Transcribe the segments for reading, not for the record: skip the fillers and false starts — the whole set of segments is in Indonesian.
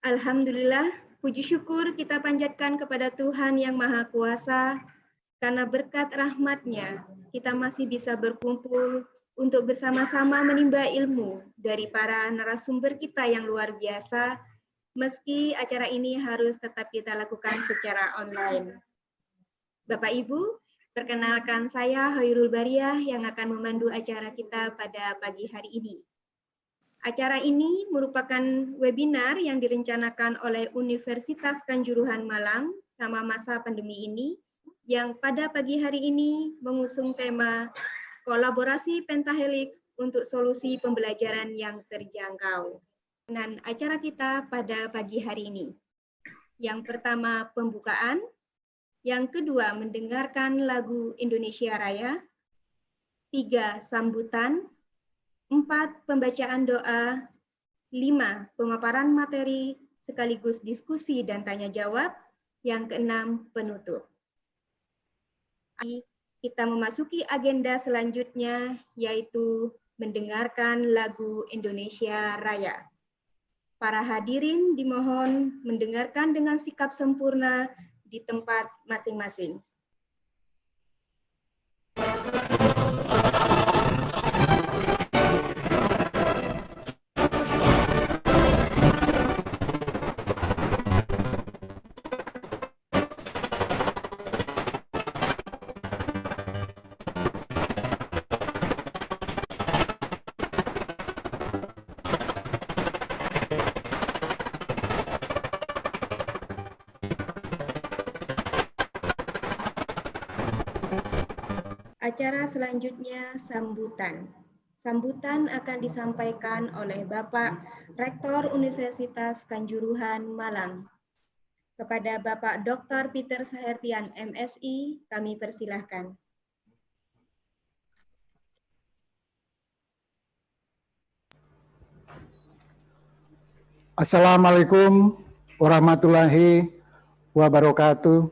Alhamdulillah, puji syukur kita panjatkan kepada Tuhan Yang Maha Kuasa, karena berkat rahmat-Nya, kita masih bisa berkumpul untuk bersama-sama menimba ilmu dari para narasumber kita yang luar biasa, meski acara ini harus tetap kita lakukan secara online. Bapak Ibu, perkenalkan saya Hoirul Bariah yang akan memandu acara kita pada pagi hari ini. Acara ini merupakan webinar yang direncanakan oleh Universitas Kanjuruhan Malang sama masa pandemi ini, yang pada pagi hari ini mengusung tema kolaborasi pentahelix untuk solusi pembelajaran yang terjangkau. Dengan acara kita pada pagi hari ini. Yang pertama pembukaan, yang kedua mendengarkan lagu Indonesia Raya, 3 sambutan, 4 pembacaan doa, 5 pemaparan materi sekaligus diskusi dan tanya jawab, yang keenam penutup. Kita memasuki agenda selanjutnya, yaitu mendengarkan lagu Indonesia Raya. Para hadirin dimohon mendengarkan dengan sikap sempurna di tempat masing-masing. Acara selanjutnya sambutan. Sambutan akan disampaikan oleh Bapak Rektor Universitas Kanjuruhan Malang. Kepada Bapak Dr. Peter Sahertian MSI, kami persilahkan. Assalamualaikum warahmatullahi wabarakatuh.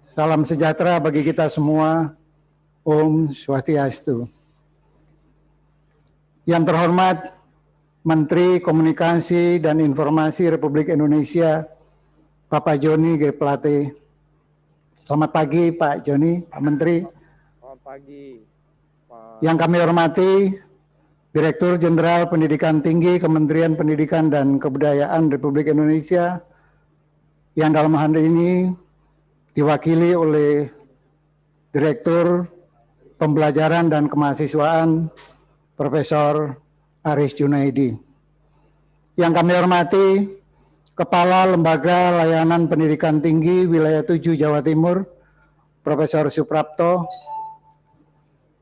Salam sejahtera bagi kita semua. Om Swastiastu. Yang terhormat Menteri Komunikasi dan Informasi Republik Indonesia, Bapak Joni G. Plate. Selamat pagi Pak Joni, Pak Menteri. Selamat pagi, Pak. Yang kami hormati Direktur Jenderal Pendidikan Tinggi Kementerian Pendidikan dan Kebudayaan Republik Indonesia, yang dalam hal ini diwakili oleh Direktur Pembelajaran dan Kemahasiswaan Profesor Aris Junaidi. Yang kami hormati Kepala Lembaga Layanan Pendidikan Tinggi Wilayah 7 Jawa Timur, Profesor Suprapto.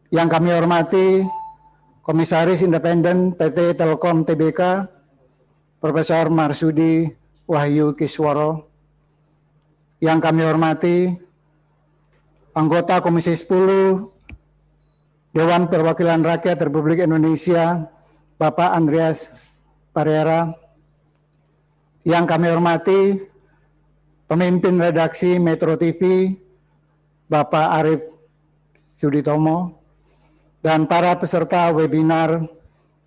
Yang kami hormati Komisaris Independen PT Telkom Tbk, Profesor Marsudi Wahyu Kisworo. Yang kami hormati anggota Komisi 10 Dewan Perwakilan Rakyat Republik Indonesia, Bapak Andreas Parera. Yang kami hormati pemimpin redaksi Metro TV, Bapak Arif Suditomo, dan para peserta webinar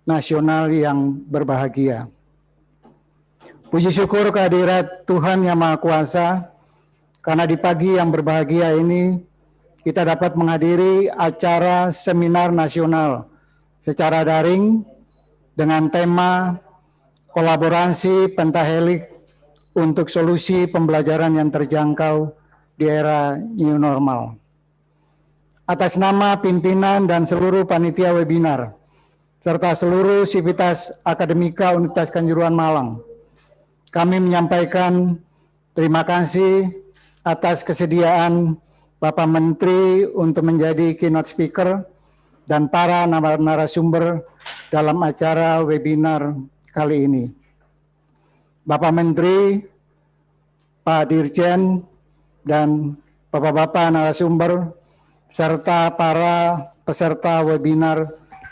nasional yang berbahagia. Puji syukur kehadirat Tuhan Yang Maha Kuasa, karena di pagi yang berbahagia ini kita dapat menghadiri acara seminar nasional secara daring dengan tema kolaborasi pentahelix untuk solusi pembelajaran yang terjangkau di era new normal. Atas nama pimpinan dan seluruh panitia webinar, serta seluruh sivitas akademika Universitas Kanjuruhan Malang, kami menyampaikan terima kasih atas kesediaan Bapak Menteri untuk menjadi keynote speaker dan para narasumber dalam acara webinar kali ini. Bapak Menteri, Pak Dirjen, dan Bapak-Bapak narasumber, serta para peserta webinar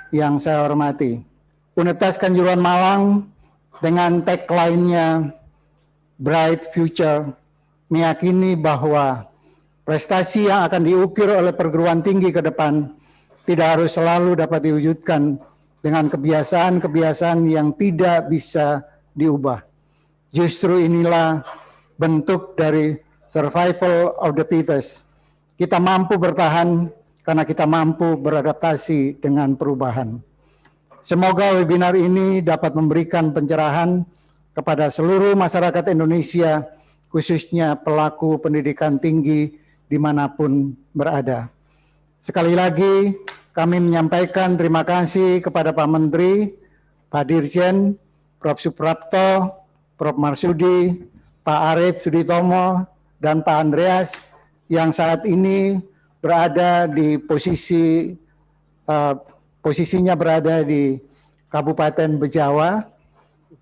yang saya hormati. Universitas Kanjuruhan Malang dengan tagline-nya Bright Future meyakini bahwa prestasi yang akan diukir oleh perguruan tinggi ke depan tidak harus selalu dapat diwujudkan dengan kebiasaan-kebiasaan yang tidak bisa diubah. Justru inilah bentuk dari survival of the fittest. Kita mampu bertahan karena kita mampu beradaptasi dengan perubahan. Semoga webinar ini dapat memberikan pencerahan kepada seluruh masyarakat Indonesia, khususnya pelaku pendidikan tinggi dimanapun berada. Sekali lagi, kami menyampaikan terima kasih kepada Pak Menteri, Pak Dirjen, Prof. Suprapto, Prof. Marsudi, Pak Arief Suditomo, dan Pak Andreas yang saat ini berada di posisinya berada di Kabupaten Bejawa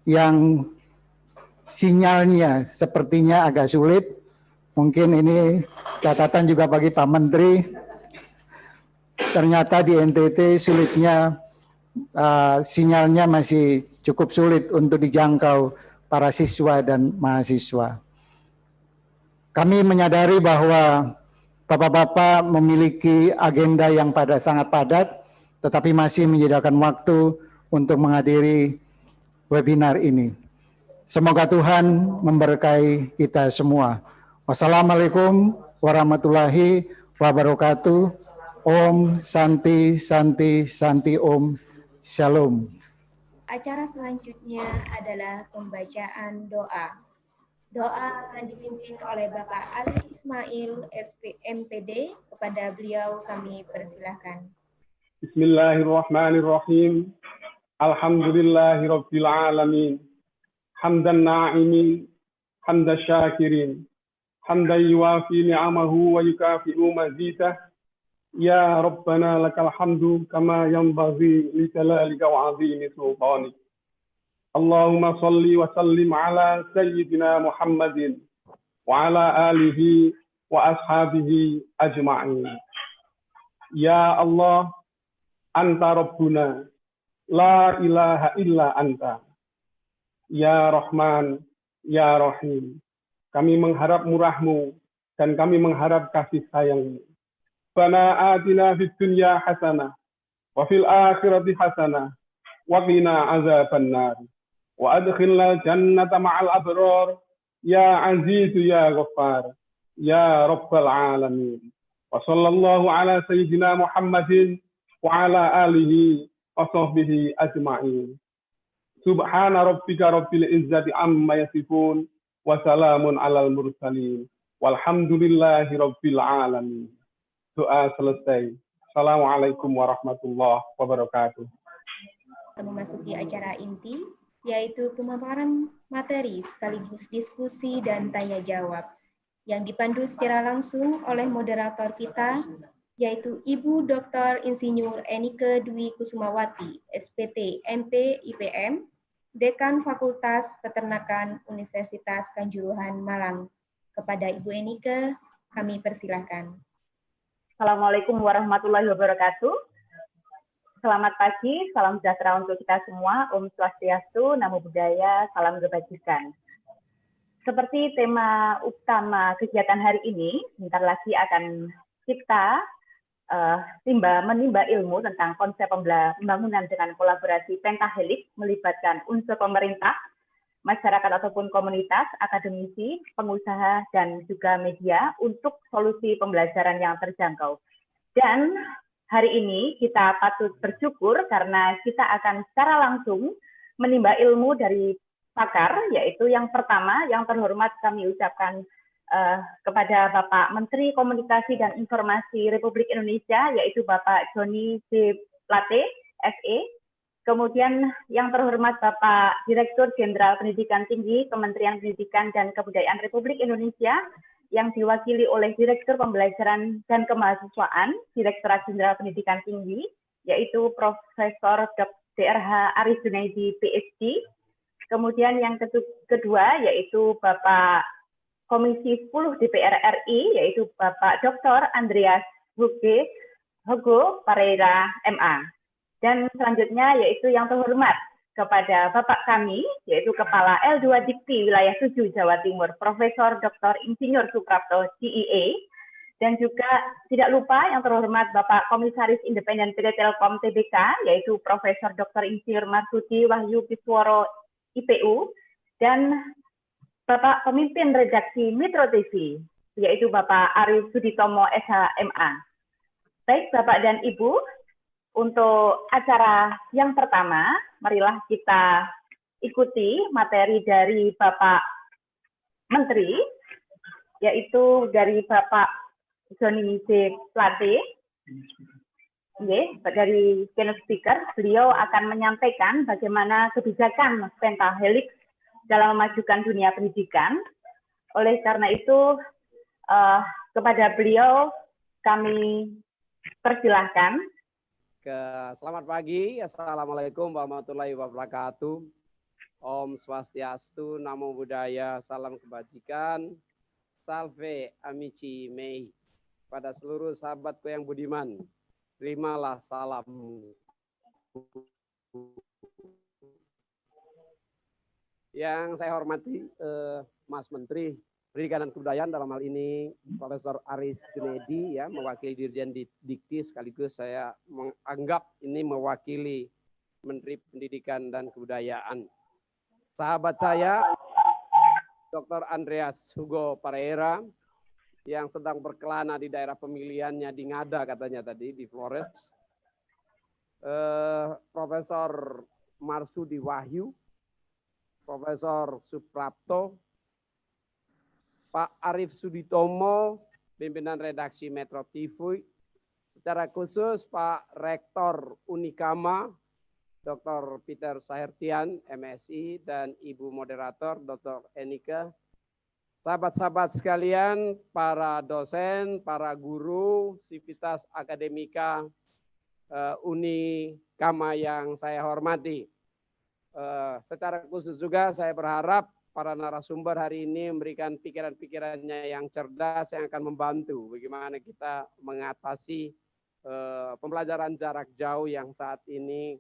yang sinyalnya sepertinya agak sulit. Mungkin ini catatan juga bagi Pak Menteri. Ternyata di NTT sulitnya, sinyalnya masih cukup sulit untuk dijangkau para siswa dan mahasiswa. Kami menyadari bahwa Bapak-Bapak memiliki agenda yang sangat padat, tetapi masih menyediakan waktu untuk menghadiri webinar ini. Semoga Tuhan memberkahi kita semua. Wassalamualaikum warahmatullahi wabarakatuh. Om Santi Santi Santi Om Shalom. Acara selanjutnya adalah pembacaan doa. Doa akan dipimpin oleh Bapak Ali Ismail, MPD. Kepada beliau kami persilahkan. Bismillahirrahmanirrahim. Alhamdulillahirabbil alamin. Hamdan na'imin, hamdan syakirin. Hamdan yuwafi ni'amahu wa yukafi'u mazidah. Ya Rabbana lakal hamdu kama yanbaghi li jalalika wa 'azimi sultanik. Allahumma salli wa sallim ala sayyidina Muhammadin wa ala alihi wa ashabihi ajma'in. Ya Allah, Anta Rabbuna, la ilaha illa Anta. Ya Rahman, Ya Rahim. Kami mengharap murahmu dan kami mengharap kasih sayangmu. Rabbana atina fid dunya hasanah wa fil akhirati hasanah wa qina azabannar wa adkhilna jannata ma'al abrar ya aziz ya ghaffar ya rabbal alamin. Wa sallallahu ala sayyidina Muhammadin wa ala alihi wa sahbihi ajma'in. Subhana rabbika rabbil izzati amma yasifun wa salamun alal mursalin walhamdulillahi rabbil alamin. Doa selesai. Assalamualaikum warahmatullahi wabarakatuh. Memasuki acara inti, yaitu pemaparan materi sekaligus diskusi dan tanya jawab, yang dipandu secara langsung oleh moderator kita, yaitu Ibu Dr. Insinyur Enike Dwi Kusumawati, SPT MP IPM, Dekan Fakultas Peternakan Universitas Kanjuruhan Malang. Kepada Ibu Enike, kami persilahkan. Assalamualaikum warahmatullahi wabarakatuh. Selamat pagi, salam sejahtera untuk kita semua. Om Swastiastu, Namo Buddhaya, salam kebajikan. Seperti tema utama kegiatan hari ini, sebentar lagi akan kita menimba ilmu tentang konsep pembangunan dengan kolaborasi pentahelix melibatkan unsur pemerintah, masyarakat ataupun komunitas, akademisi, pengusaha, dan juga media untuk solusi pembelajaran yang terjangkau. Dan hari ini kita patut bersyukur karena kita akan secara langsung menimba ilmu dari pakar, yaitu yang pertama, yang terhormat kami ucapkan kepada Bapak Menteri Komunikasi dan Informasi Republik Indonesia, yaitu Bapak Joni G. Plate, SE. Kemudian yang terhormat Bapak Direktur Jenderal Pendidikan Tinggi Kementerian Pendidikan dan Kebudayaan Republik Indonesia yang diwakili oleh Direktur Pembelajaran dan Kemahasiswaan Direktorat Jenderal Pendidikan Tinggi, yaitu Profesor Dr.H. Aris Junaidi, PhD. Kemudian yang kedua yaitu Bapak Komisi 10 DPR RI, yaitu Bapak Dr. Andreas Hugo Pereira, MA. Dan selanjutnya yaitu yang terhormat kepada Bapak kami, yaitu Kepala L2 Dikti Wilayah 7 Jawa Timur, Profesor Dr. Insinyur Suprapto, CEA, dan juga tidak lupa yang terhormat Bapak Komisaris Independen PT Telkom Tbk, yaitu Profesor Dr. Insinyur Marsudi Wahyu Kisworo, IPU, dan Bapak Pemimpin Redaksi Metro TV, yaitu Bapak Arif Suditomo SHMA. Baik Bapak dan Ibu, untuk acara yang pertama, marilah kita ikuti materi dari Bapak Menteri, yaitu dari Bapak Joni C. Plate. Dari keynote speaker, beliau akan menyampaikan bagaimana kebijakan Pentahelix dalam memajukan dunia pendidikan. Oleh karena itu, kepada beliau kami persilahkan. Selamat pagi, Assalamualaikum warahmatullahi wabarakatuh. Om Swastiastu, Namo Buddhaya, salam kebajikan, salve amici mei. Pada seluruh sahabatku yang budiman, terimalah salammu. Yang saya hormati Mas Menteri Pendidikan dan Kebudayaan, dalam hal ini Profesor Aris Gunedi, ya, mewakili Dirjen Dikti, sekaligus saya menganggap ini mewakili Menteri Pendidikan dan Kebudayaan. Sahabat saya, Dr. Andreas Hugo Pereira, yang sedang berkelana di daerah pemilihannya di Ngada katanya tadi, di Flores. Profesor Marsudi Wahyu, Profesor Suprapto, Pak Arif Suditomo, pimpinan redaksi Metro TV, secara khusus Pak Rektor Unikama, Dr. Peter Sahertian, MSI, dan Ibu Moderator, Dr. Enika. Sahabat-sahabat sekalian, para dosen, para guru, sivitas akademika Unikama yang saya hormati. Secara khusus juga saya berharap para narasumber hari ini memberikan pikiran-pikirannya yang cerdas yang akan membantu bagaimana kita mengatasi pembelajaran jarak jauh yang saat ini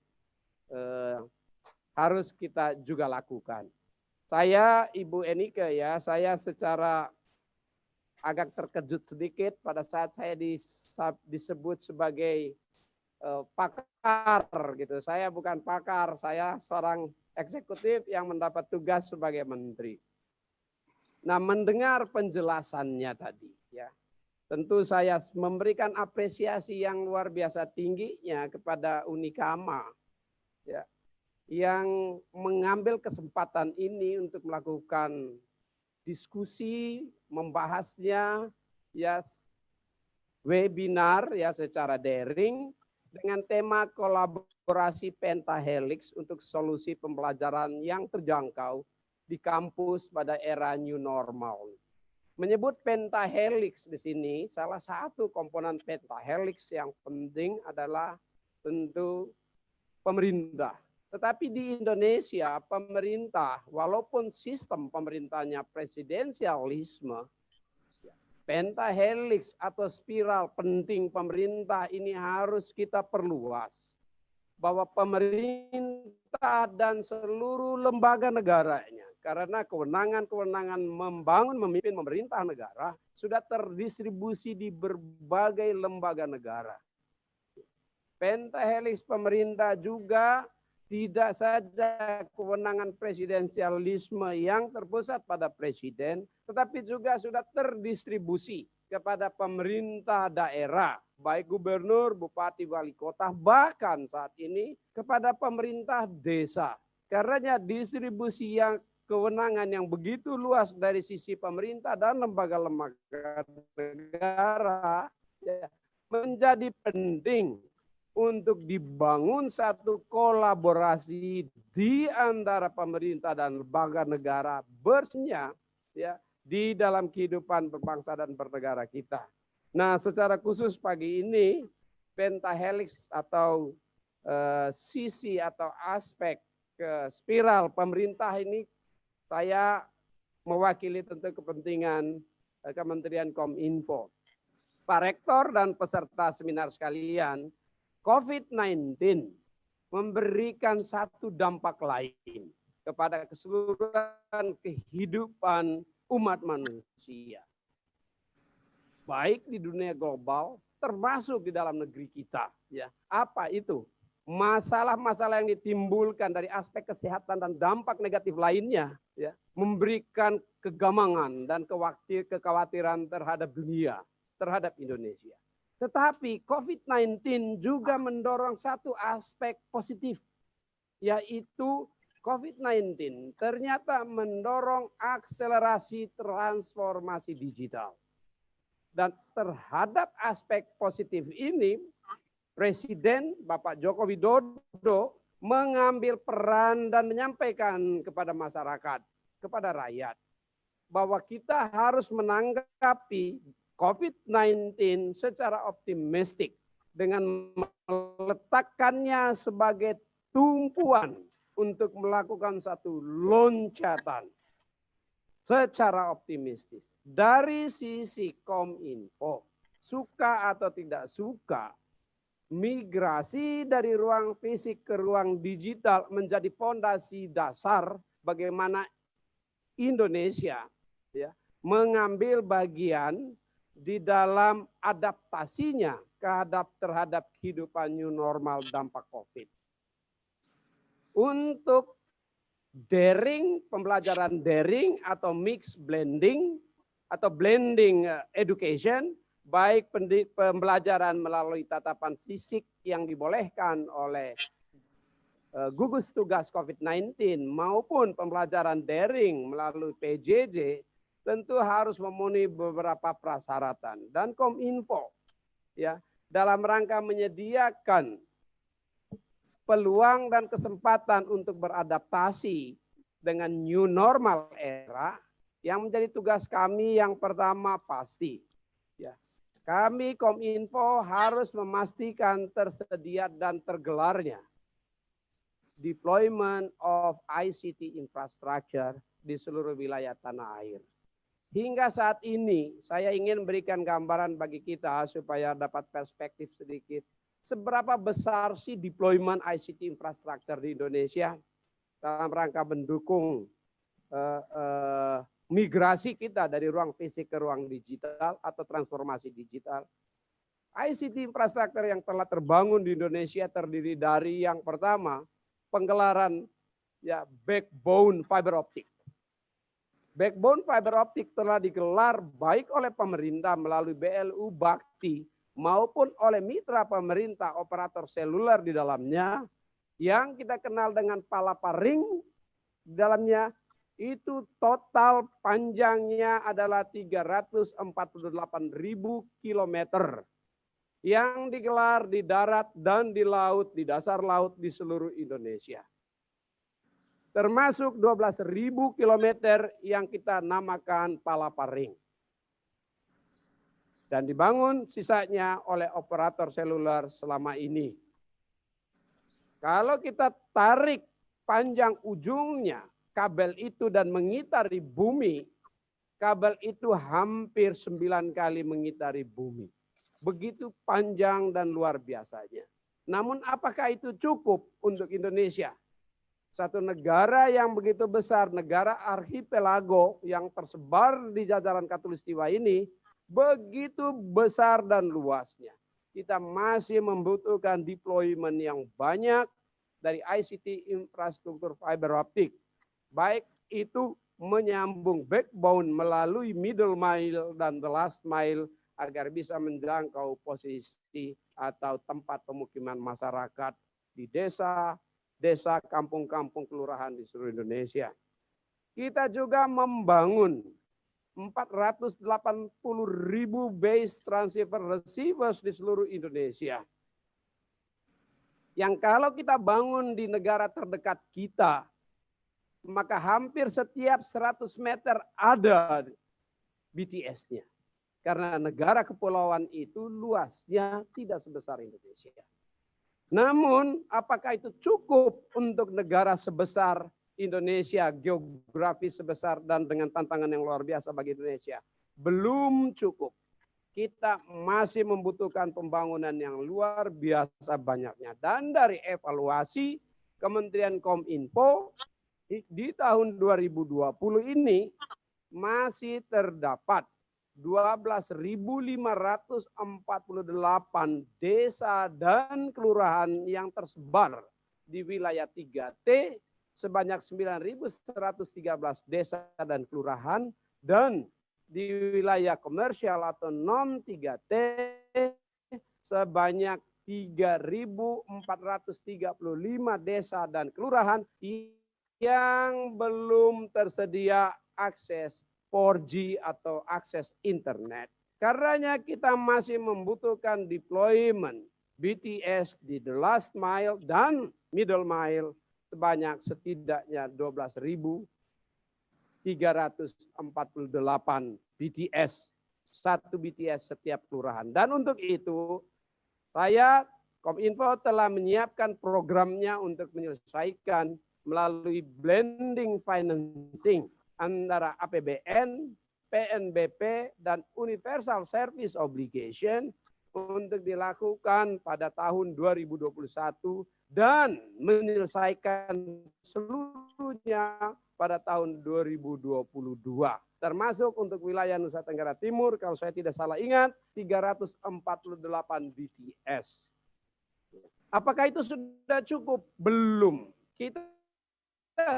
harus kita juga lakukan. Saya, Ibu Enika, ya, saya secara agak terkejut sedikit pada saat saya disebut sebagai pakar gitu. Saya bukan pakar, saya seorang eksekutif yang mendapat tugas sebagai menteri. Nah, mendengar penjelasannya tadi, ya, tentu saya memberikan apresiasi yang luar biasa tingginya kepada Unikama, ya, yang mengambil kesempatan ini untuk melakukan diskusi, membahasnya, ya, webinar, ya, secara daring dengan tema kolaborasi Pentahelix untuk solusi pembelajaran yang terjangkau di kampus pada era new normal. Menyebut Pentahelix di sini, salah satu komponen Pentahelix yang penting adalah tentu pemerintah. Tetapi di Indonesia, pemerintah, walaupun sistem pemerintahnya presidensialisme, Pentahelix atau spiral penting pemerintah ini harus kita perluas. Bahwa pemerintah dan seluruh lembaga negaranya, karena kewenangan-kewenangan membangun, memimpin pemerintah negara, sudah terdistribusi di berbagai lembaga negara. Pentahelix pemerintah juga tidak saja kewenangan presidensialisme yang terpusat pada presiden, tetapi juga sudah terdistribusi kepada pemerintah daerah, baik gubernur, bupati, wali kota, bahkan saat ini kepada pemerintah desa. Karena distribusi yang kewenangan yang begitu luas dari sisi pemerintah dan lembaga-lembaga negara, ya, menjadi penting untuk dibangun satu kolaborasi di antara pemerintah dan lembaga negara bersama, ya, di dalam kehidupan berbangsa dan bernegara kita. Nah, secara khusus pagi ini Pentahelix atau sisi atau aspek spiral pemerintah ini saya mewakili tentu kepentingan Kementerian Kominfo. Pak Rektor dan peserta seminar sekalian, COVID-19 memberikan satu dampak lain kepada keseluruhan kehidupan umat manusia. Baik di dunia global, termasuk di dalam negeri kita. Ya, apa itu? masalah-masalah yang ditimbulkan dari aspek kesehatan dan dampak negatif lainnya, ya, memberikan kegamangan dan kekhawatiran terhadap dunia, terhadap Indonesia. Tetapi COVID-19 juga mendorong satu aspek positif, yaitu COVID-19 ternyata mendorong akselerasi transformasi digital. Dan terhadap aspek positif ini, Presiden Bapak Joko Widodo mengambil peran dan menyampaikan kepada masyarakat, kepada rakyat, bahwa kita harus menanggapi COVID-19 secara optimistik dengan meletakkannya sebagai tumpuan untuk melakukan satu loncatan secara optimistis. Dari sisi Kominfo, suka atau tidak suka, migrasi dari ruang fisik ke ruang digital menjadi fondasi dasar bagaimana Indonesia, ya, mengambil bagian di dalam adaptasinya terhadap kehidupan new normal dampak COVID. Untuk daring, pembelajaran daring atau mix blending atau blending education, baik pembelajaran melalui tatapan fisik yang dibolehkan oleh gugus tugas COVID-19 maupun pembelajaran daring melalui PJJ, tentu harus memenuhi beberapa persyaratan. Dan Kominfo, ya, dalam rangka menyediakan peluang dan kesempatan untuk beradaptasi dengan new normal era, yang menjadi tugas kami yang pertama pasti, ya, kami Kominfo harus memastikan tersedia dan tergelarnya deployment of ICT infrastructure di seluruh wilayah tanah air. Hingga saat ini saya ingin berikan gambaran bagi kita supaya dapat perspektif sedikit. Seberapa besar sih deployment ICT infrastructure di Indonesia dalam rangka mendukung migrasi kita dari ruang fisik ke ruang digital atau transformasi digital. ICT infrastructure yang telah terbangun di Indonesia terdiri dari yang pertama, penggelaran, ya, backbone fiber optik. Backbone fiber optik telah digelar baik oleh pemerintah melalui BLU Bakti maupun oleh mitra pemerintah operator seluler di dalamnya, yang kita kenal dengan Palaparing di dalamnya. Itu total panjangnya adalah 348.000 kilometer yang digelar di darat dan di laut, di dasar laut di seluruh Indonesia. Termasuk 12.000 kilometer yang kita namakan Palaparing. Dan dibangun sisanya oleh operator seluler selama ini. Kalau kita tarik panjang ujungnya, kabel itu dan mengitari bumi, kabel itu hampir 9 kali mengitari bumi. Begitu panjang dan luar biasanya. Namun apakah itu cukup untuk Indonesia? Satu negara yang begitu besar, negara archipelago yang tersebar di jajaran Khatulistiwa ini, begitu besar dan luasnya. Kita masih membutuhkan deployment yang banyak dari ICT infrastruktur fiber optik. Baik itu menyambung backbone melalui middle mile dan the last mile agar bisa menjangkau posisi atau tempat pemukiman masyarakat di desa, kampung-kampung, kelurahan di seluruh Indonesia. Kita juga membangun 480.000 base transceiver receivers di seluruh Indonesia. Yang kalau kita bangun di negara terdekat kita, maka hampir setiap 100 meter ada BTS-nya. Karena negara kepulauan itu luasnya tidak sebesar Indonesia. Namun apakah itu cukup untuk negara sebesar Indonesia, geografi sebesar dan dengan tantangan yang luar biasa bagi Indonesia? Belum cukup. Kita masih membutuhkan pembangunan yang luar biasa banyaknya. Dan dari evaluasi Kementerian Kominfo, di tahun 2020 ini masih terdapat 12.548 desa dan kelurahan yang tersebar di wilayah 3T sebanyak 9.113 desa dan kelurahan, dan di wilayah komersial atau non 3T sebanyak 3.435 desa dan kelurahan yang belum tersedia akses 4G atau akses internet. Karenanya kita masih membutuhkan deployment BTS di the last mile dan middle mile sebanyak setidaknya 12.348 BTS, satu BTS setiap kelurahan. Dan untuk itu, saya Kominfo telah menyiapkan programnya untuk menyelesaikan melalui blending financing antara APBN, PNBP, dan Universal Service Obligation untuk dilakukan pada tahun 2021 dan menyelesaikan seluruhnya pada tahun 2022. Termasuk untuk wilayah Nusa Tenggara Timur, kalau saya tidak salah ingat, 348 BTS. Apakah itu sudah cukup? Belum. Kita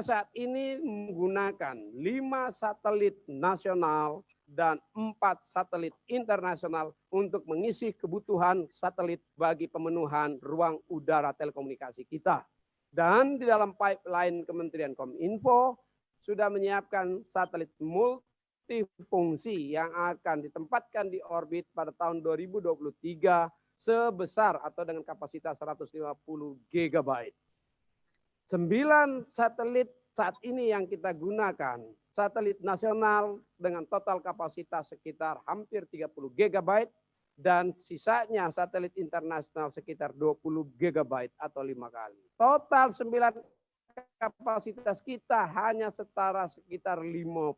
saat ini menggunakan 5 satelit nasional dan 4 satelit internasional untuk mengisi kebutuhan satelit bagi pemenuhan ruang udara telekomunikasi kita. Dan di dalam pipeline Kementerian Kominfo sudah menyiapkan satelit multifungsi yang akan ditempatkan di orbit pada tahun 2023 sebesar atau dengan kapasitas 150 GB. 9 satelit saat ini yang kita gunakan, satelit nasional dengan total kapasitas sekitar hampir 30 GB dan sisanya satelit internasional sekitar 20 GB atau 5 kali. Total 9 kapasitas kita hanya setara sekitar 50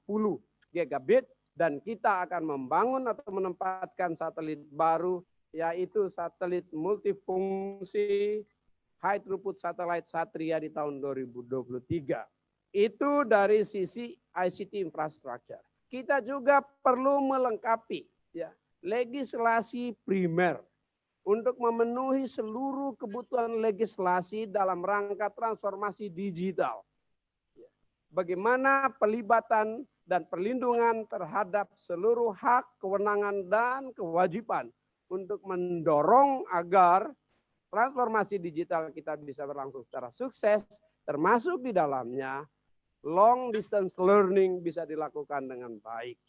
gigabit dan kita akan membangun atau menempatkan satelit baru yaitu satelit multifungsi High Throughput Satellite Satria di tahun 2023. Itu dari sisi ICT infrastructure. Kita juga perlu melengkapi ya, legislasi primer untuk memenuhi seluruh kebutuhan legislasi dalam rangka transformasi digital. Bagaimana pelibatan dan perlindungan terhadap seluruh hak, kewenangan, dan kewajiban untuk mendorong agar transformasi digital kita bisa berlangsung secara sukses, termasuk di dalamnya long distance learning bisa dilakukan dengan baik.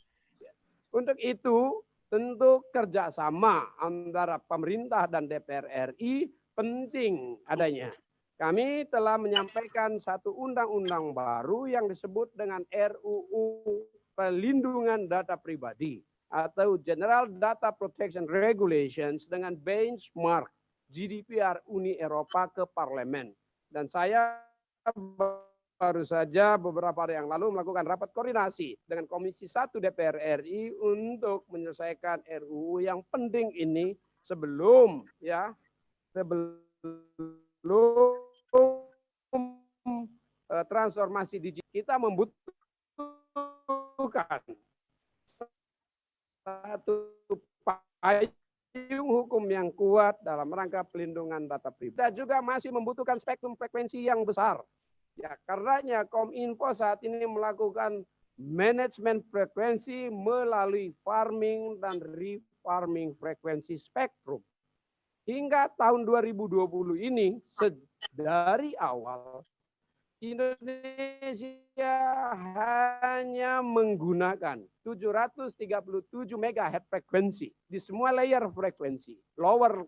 Untuk itu, tentu kerjasama antara pemerintah dan DPR RI penting adanya. Kami telah menyampaikan satu undang-undang baru yang disebut dengan RUU Perlindungan Data Pribadi atau General Data Protection Regulations dengan benchmark GDPR Uni Eropa ke parlemen. Dan saya baru saja beberapa hari yang lalu melakukan rapat koordinasi dengan Komisi 1 DPR RI untuk menyelesaikan RUU yang penting ini sebelum transformasi digital. Kita membutuhkan satu payung hukum yang kuat dalam rangka pelindungan data pribadi. Kita juga masih membutuhkan spektrum frekuensi yang besar. Ya, karenanya Kominfo saat ini melakukan manajemen frekuensi melalui farming dan refarming frekuensi spektrum. Hingga tahun 2020 ini, dari awal, Indonesia hanya menggunakan 737 MHz frekuensi di semua layer frekuensi, lower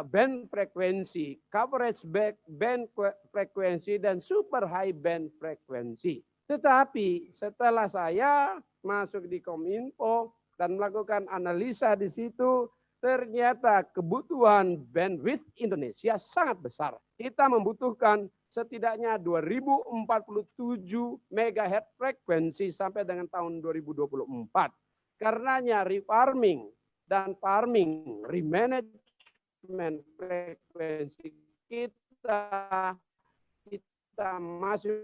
band frekuensi, coverage band frekuensi, dan super high band frekuensi. Tetapi setelah saya masuk di Kominfo dan melakukan analisa di situ, ternyata kebutuhan bandwidth Indonesia sangat besar. Kita membutuhkan setidaknya 2047 MHz frekuensi sampai dengan tahun 2024. Karenanya refarming dan farming, remanagement frekuensi kita masih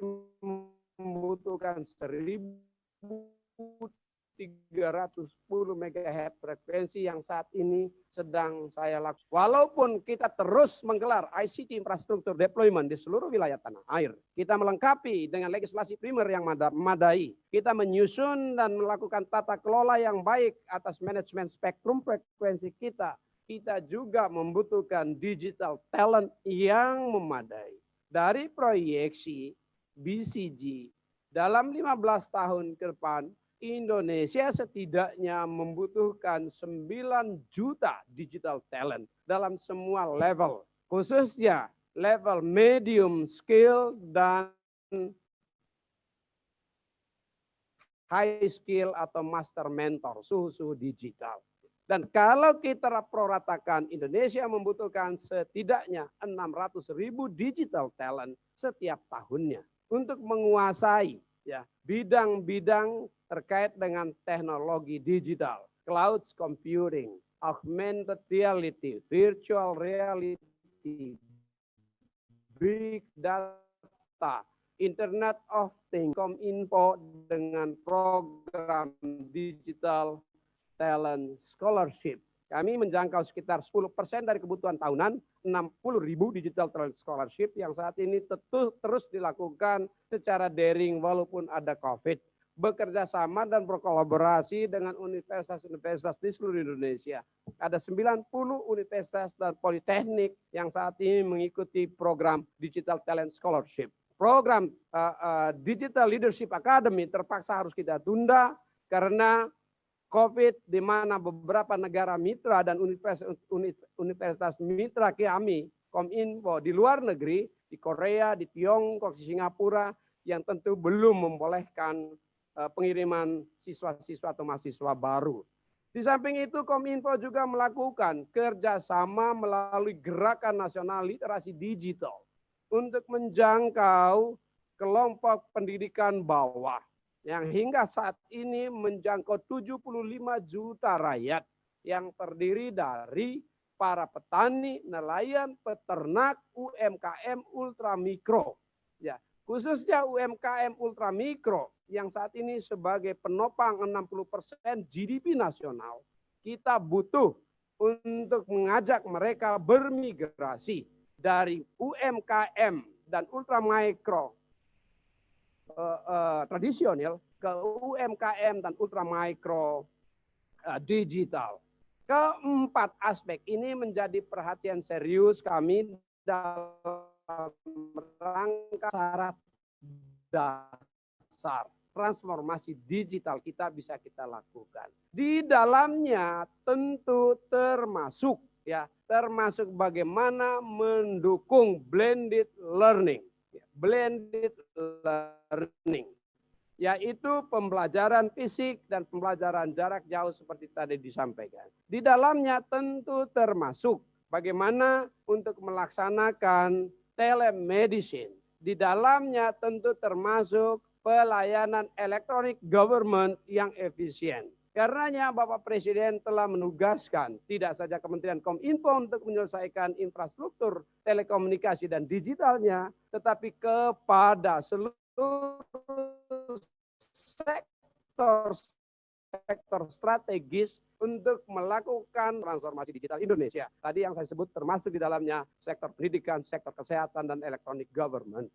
membutuhkan 1.300 310 MHz frekuensi yang saat ini sedang saya lakukan. Walaupun kita terus menggelar ICT infrastruktur deployment di seluruh wilayah tanah air, kita melengkapi dengan legislasi primer yang memadai, kita menyusun dan melakukan tata kelola yang baik atas manajemen spektrum frekuensi kita juga membutuhkan digital talent yang memadai. Dari proyeksi BCG, dalam 15 tahun ke depan, Indonesia setidaknya membutuhkan 9 juta digital talent dalam semua level, khususnya level medium skill dan high skill atau master mentor, suhu digital. Dan kalau kita proratakan, Indonesia membutuhkan setidaknya 600.000 digital talent setiap tahunnya untuk menguasai ya bidang-bidang terkait dengan teknologi digital, cloud computing, augmented reality, virtual reality, big data, Internet of Things, Kominfo dengan program digital talent scholarship. Kami menjangkau sekitar 10% dari kebutuhan tahunan, 60.000 digital talent scholarship yang saat ini terus dilakukan secara daring walaupun ada COVID. Bekerja sama dan berkolaborasi dengan universitas-universitas di seluruh Indonesia. Ada 90 universitas dan politeknik yang saat ini mengikuti program digital talent scholarship. Program Digital Leadership Academy terpaksa harus kita tunda karena COVID, di mana beberapa negara mitra dan universitas mitra kami, Kominfo, di luar negeri, di Korea, di Tiongkok, di Singapura, yang tentu belum membolehkan pengiriman siswa-siswa atau mahasiswa baru. Di samping itu, Kominfo juga melakukan kerjasama melalui Gerakan Nasional Literasi Digital untuk menjangkau kelompok pendidikan bawah yang hingga saat ini menjangkau 75 juta rakyat yang terdiri dari para petani, nelayan, peternak, UMKM ultramikro. Ya, khususnya UMKM ultramikro yang saat ini sebagai penopang 60% GDP nasional, kita butuh untuk mengajak mereka bermigrasi dari UMKM dan ultramikro tradisional ke UMKM dan ultramikro digital. Keempat aspek ini menjadi perhatian serius kami dalam rangka syarat dasar transformasi digital kita bisa kita lakukan. Di dalamnya tentu termasuk bagaimana mendukung blended learning. Blended learning, yaitu pembelajaran fisik dan pembelajaran jarak jauh seperti tadi disampaikan. Di dalamnya tentu termasuk bagaimana untuk melaksanakan telemedicine. Di dalamnya tentu termasuk pelayanan elektronik government yang efisien. Karenanya Bapak Presiden telah menugaskan tidak saja Kementerian Kominfo untuk menyelesaikan infrastruktur telekomunikasi dan digitalnya, tetapi kepada seluruh sektor strategis untuk melakukan transformasi digital Indonesia. Tadi yang saya sebut termasuk di dalamnya sektor pendidikan, sektor kesehatan, dan elektronik government.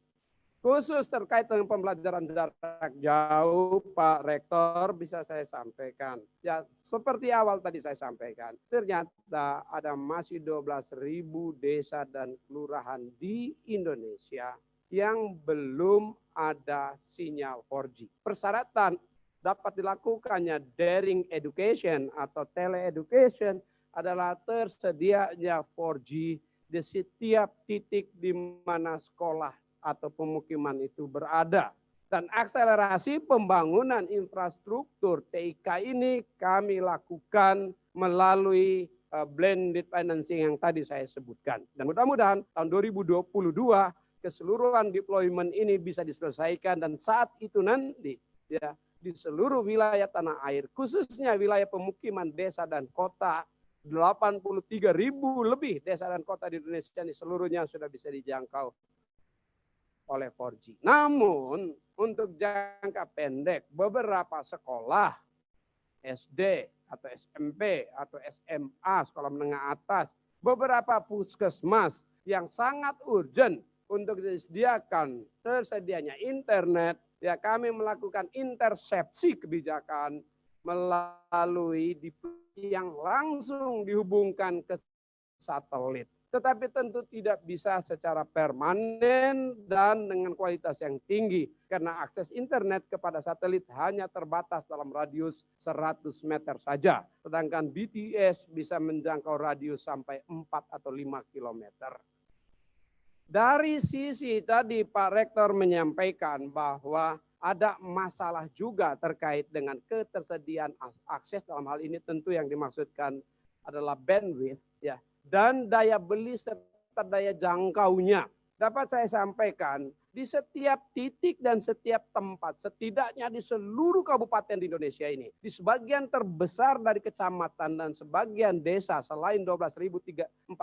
Khusus terkait dengan pembelajaran jarak jauh, Pak Rektor, bisa saya sampaikan. Ya, seperti awal tadi saya sampaikan, ternyata ada masih 12.000 desa dan kelurahan di Indonesia yang belum ada sinyal 4G. Persyaratan dapat dilakukannya daring education atau tele-education adalah tersedianya 4G di setiap titik di mana sekolah atau pemukiman itu berada. Dan akselerasi pembangunan infrastruktur TIK ini kami lakukan melalui blended financing yang tadi saya sebutkan. Dan mudah-mudahan tahun 2022 keseluruhan deployment ini bisa diselesaikan dan saat itu nanti ya di seluruh wilayah tanah air, khususnya wilayah pemukiman desa dan kota, 83.000 lebih desa dan kota di Indonesia ini seluruhnya sudah bisa dijangkau oleh 4G. Namun untuk jangka pendek beberapa sekolah SD atau SMP atau SMA, sekolah menengah atas, beberapa puskesmas yang sangat urgent untuk disediakan tersedianya internet, ya kami melakukan intersepsi kebijakan melalui yang langsung dihubungkan ke satelit. Tetapi tentu tidak bisa secara permanen dan dengan kualitas yang tinggi karena akses internet kepada satelit hanya terbatas dalam radius 100 meter saja. Sedangkan BTS bisa menjangkau radius sampai 4 atau 5 kilometer. Dari sisi tadi Pak Rektor menyampaikan bahwa ada masalah juga terkait dengan ketersediaan akses, dalam hal ini tentu yang dimaksudkan adalah bandwidth ya, dan daya beli serta daya jangkaunya. Dapat saya sampaikan di setiap titik dan setiap tempat, setidaknya di seluruh kabupaten di Indonesia ini, di sebagian terbesar dari kecamatan dan sebagian desa selain 12.418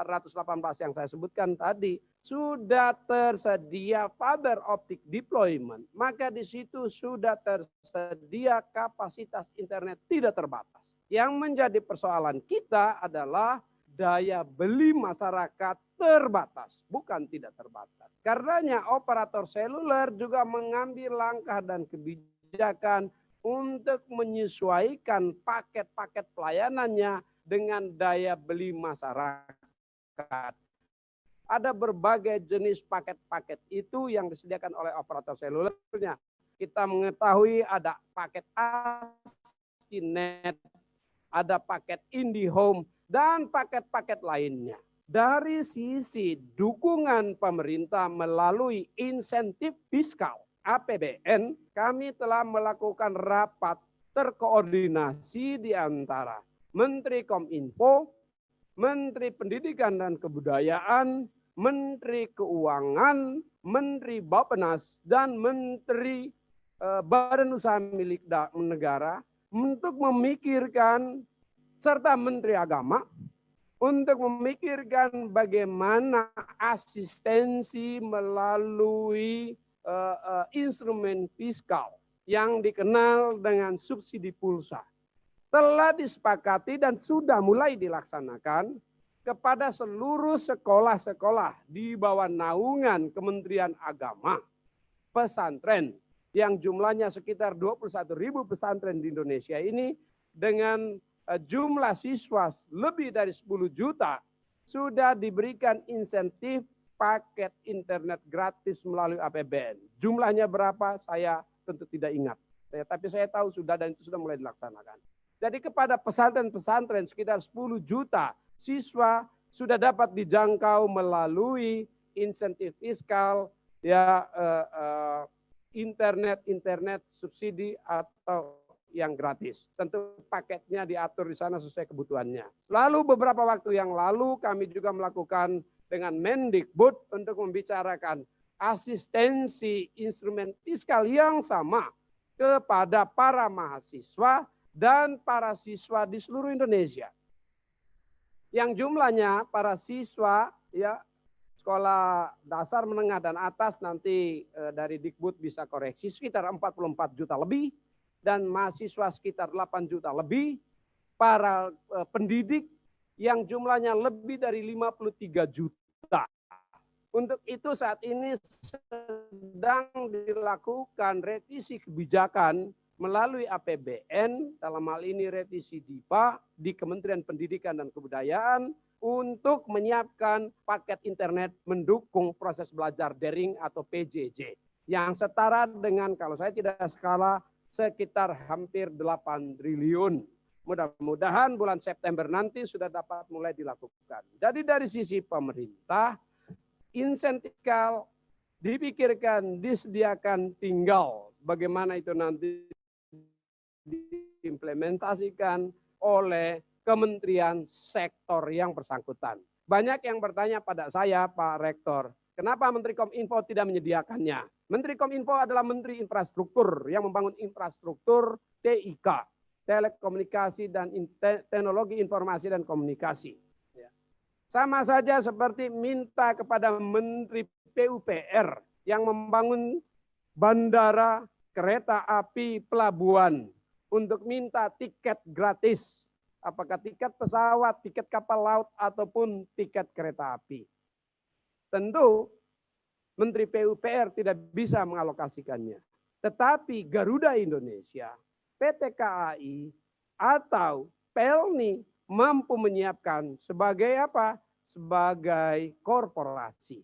yang saya sebutkan tadi, sudah tersedia fiber optic deployment. Maka di situ sudah tersedia kapasitas internet tidak terbatas. Yang menjadi persoalan kita adalah daya beli masyarakat terbatas, bukan tidak terbatas. Karenanya operator seluler juga mengambil langkah dan kebijakan untuk menyesuaikan paket-paket pelayanannya dengan daya beli masyarakat. Ada berbagai jenis paket-paket itu yang disediakan oleh operator selulernya. Kita mengetahui ada paket ASKINet, ada paket IndiHome, dan paket-paket lainnya. Dari sisi dukungan pemerintah melalui insentif fiskal APBN, kami telah melakukan rapat terkoordinasi di antara Menteri Kominfo, Menteri Pendidikan dan Kebudayaan, Menteri Keuangan, Menteri Bappenas, dan Menteri Badan Usaha Milik Negara untuk memikirkan, serta Menteri Agama, untuk memikirkan bagaimana asistensi melalui instrumen fiskal yang dikenal dengan subsidi pulsa. Telah disepakati dan sudah mulai dilaksanakan kepada seluruh sekolah-sekolah di bawah naungan Kementerian Agama, pesantren yang jumlahnya sekitar 21.000 pesantren di Indonesia ini dengan jumlah siswa lebih dari 10 juta sudah diberikan insentif paket internet gratis melalui APBN. Jumlahnya berapa saya tentu tidak ingat. Tapi saya tahu sudah dan itu sudah mulai dilaksanakan. Jadi kepada pesantren-pesantren sekitar 10 juta siswa sudah dapat dijangkau melalui insentif fiskal ya internet subsidi atau yang gratis. Tentu paketnya diatur di sana sesuai kebutuhannya. Lalu beberapa waktu yang lalu kami juga melakukan dengan Mendikbud untuk membicarakan asistensi instrumen fiskal yang sama kepada para mahasiswa dan para siswa di seluruh Indonesia. Yang jumlahnya para siswa ya sekolah dasar, menengah dan atas nanti dari Dikbud bisa koreksi sekitar 44 juta lebih. Dan mahasiswa sekitar 8 juta lebih, para pendidik yang jumlahnya lebih dari 53 juta. Untuk itu saat ini sedang dilakukan revisi kebijakan melalui APBN, dalam hal ini revisi DIPA di Kementerian Pendidikan dan Kebudayaan untuk menyiapkan paket internet mendukung proses belajar daring atau PJJ. Yang setara dengan, kalau saya tidak salah, sekitar hampir 8 triliun. Mudah-mudahan bulan September nanti sudah dapat mulai dilakukan. Jadi dari sisi pemerintah, insentif dipikirkan, disediakan, tinggal bagaimana itu nanti diimplementasikan oleh kementerian sektor yang bersangkutan. Banyak yang bertanya pada saya, Pak Rektor, kenapa Menteri Kominfo tidak menyediakannya? Menteri Kominfo adalah Menteri Infrastruktur yang membangun infrastruktur TIK, telekomunikasi dan teknologi informasi dan komunikasi. Sama saja seperti minta kepada Menteri PUPR yang membangun bandara, kereta api, pelabuhan. untuk minta tiket gratis. Apakah tiket pesawat, tiket kapal laut, ataupun tiket kereta api. Tentu Menteri PUPR tidak bisa mengalokasikannya. Tetapi Garuda Indonesia, PT KAI, atau Pelni mampu menyiapkan sebagai apa? Sebagai korporasi.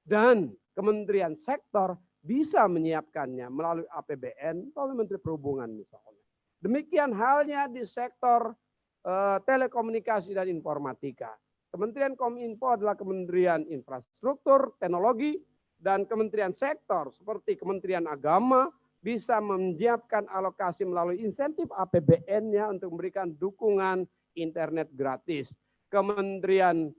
Dan Kementerian Sektor bisa menyiapkannya melalui APBN, melalui Menteri Perhubungan misalnya. Demikian halnya di sektor telekomunikasi dan informatika. Kementerian Kominfo adalah Kementerian Infrastruktur, Teknologi, dan Kementerian Sektor seperti Kementerian Agama bisa menyiapkan alokasi melalui insentif APBN-nya untuk memberikan dukungan internet gratis. Kementerian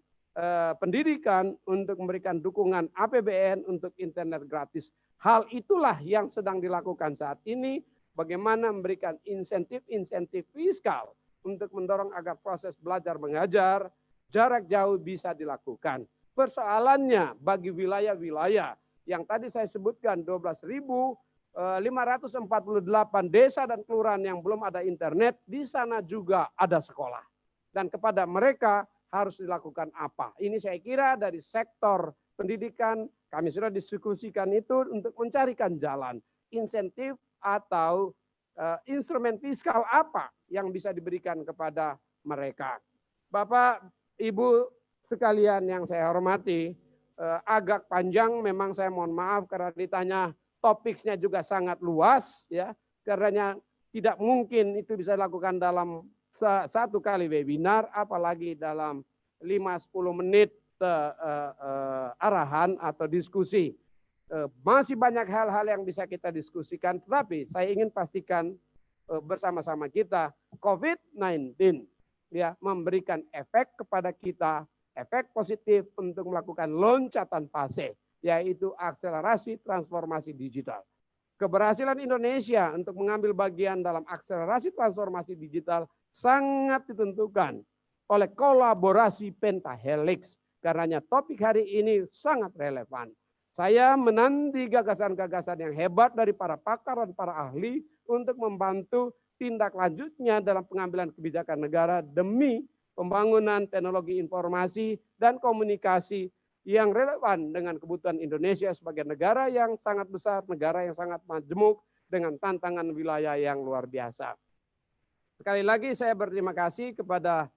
Pendidikan untuk memberikan dukungan APBN untuk internet gratis. Hal itulah yang sedang dilakukan saat ini, bagaimana memberikan insentif-insentif fiskal untuk mendorong agar proses belajar mengajar jarak jauh bisa dilakukan. Persoalannya bagi wilayah-wilayah yang tadi saya sebutkan 12.548 desa dan kelurahan yang belum ada internet, di sana juga ada sekolah. Dan kepada mereka harus dilakukan apa? Ini saya kira dari sektor pendidikan, kami sudah diskusikan itu untuk mencarikan jalan, insentif atau instrumen fiskal apa yang bisa diberikan kepada mereka. Bapak, Ibu sekalian yang saya hormati, agak panjang memang, saya mohon maaf karena ditanya topiknya juga sangat luas ya, karena tidak mungkin itu bisa dilakukan dalam satu kali webinar, apalagi dalam 5-10 menit arahan atau diskusi. Masih banyak hal-hal yang bisa kita diskusikan, tetapi saya ingin pastikan bersama-sama kita, COVID-19 ya memberikan efek kepada kita, efek positif untuk melakukan loncatan fase, yaitu akselerasi transformasi digital. Keberhasilan Indonesia untuk mengambil bagian dalam akselerasi transformasi digital sangat ditentukan oleh kolaborasi pentahelix. Karenanya topik hari ini sangat relevan. Saya menanti gagasan-gagasan yang hebat dari para pakar dan para ahli untuk membantu tindak lanjutnya dalam pengambilan kebijakan negara demi pembangunan teknologi informasi dan komunikasi yang relevan dengan kebutuhan Indonesia sebagai negara yang sangat besar, negara yang sangat majemuk dengan tantangan wilayah yang luar biasa. Sekali lagi saya berterima kasih kepada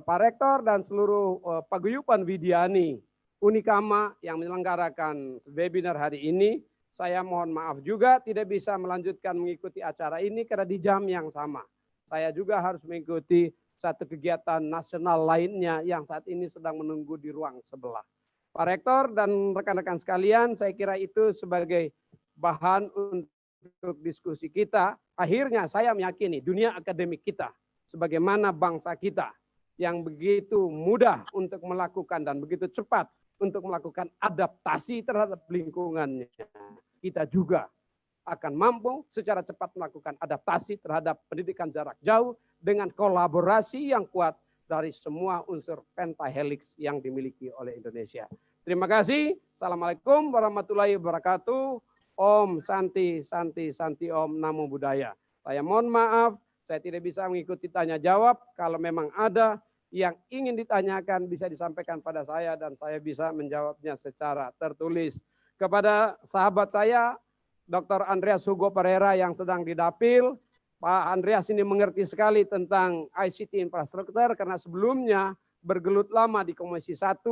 Pak Rektor dan seluruh paguyuban Widyani Unikama yang menyelenggarakan webinar hari ini. Saya mohon maaf juga tidak bisa melanjutkan mengikuti acara ini karena di jam yang sama. Saya juga harus mengikuti satu kegiatan nasional lainnya yang saat ini sedang menunggu di ruang sebelah. Pak Rektor dan rekan-rekan sekalian, saya kira itu sebagai bahan untuk diskusi kita. Akhirnya saya meyakini dunia akademik kita, sebagaimana bangsa kita yang begitu mudah untuk melakukan dan begitu cepat untuk melakukan adaptasi terhadap lingkungannya, kita juga akan mampu secara cepat melakukan adaptasi terhadap pendidikan jarak jauh dengan kolaborasi yang kuat dari semua unsur pentahelix yang dimiliki oleh Indonesia. Terima kasih. Assalamualaikum warahmatullahi wabarakatuh. Om Santi, Santi, Santi Om, Namo Buddhaya. Saya mohon maaf, saya tidak bisa mengikuti tanya jawab. Kalau memang ada yang ingin ditanyakan bisa disampaikan pada saya dan saya bisa menjawabnya secara tertulis. Kepada sahabat saya, Dr. Andreas Hugo Pereira yang sedang di Dapil, Pak Andreas ini mengerti sekali tentang ICT infrastruktur karena sebelumnya bergelut lama di Komisi 1.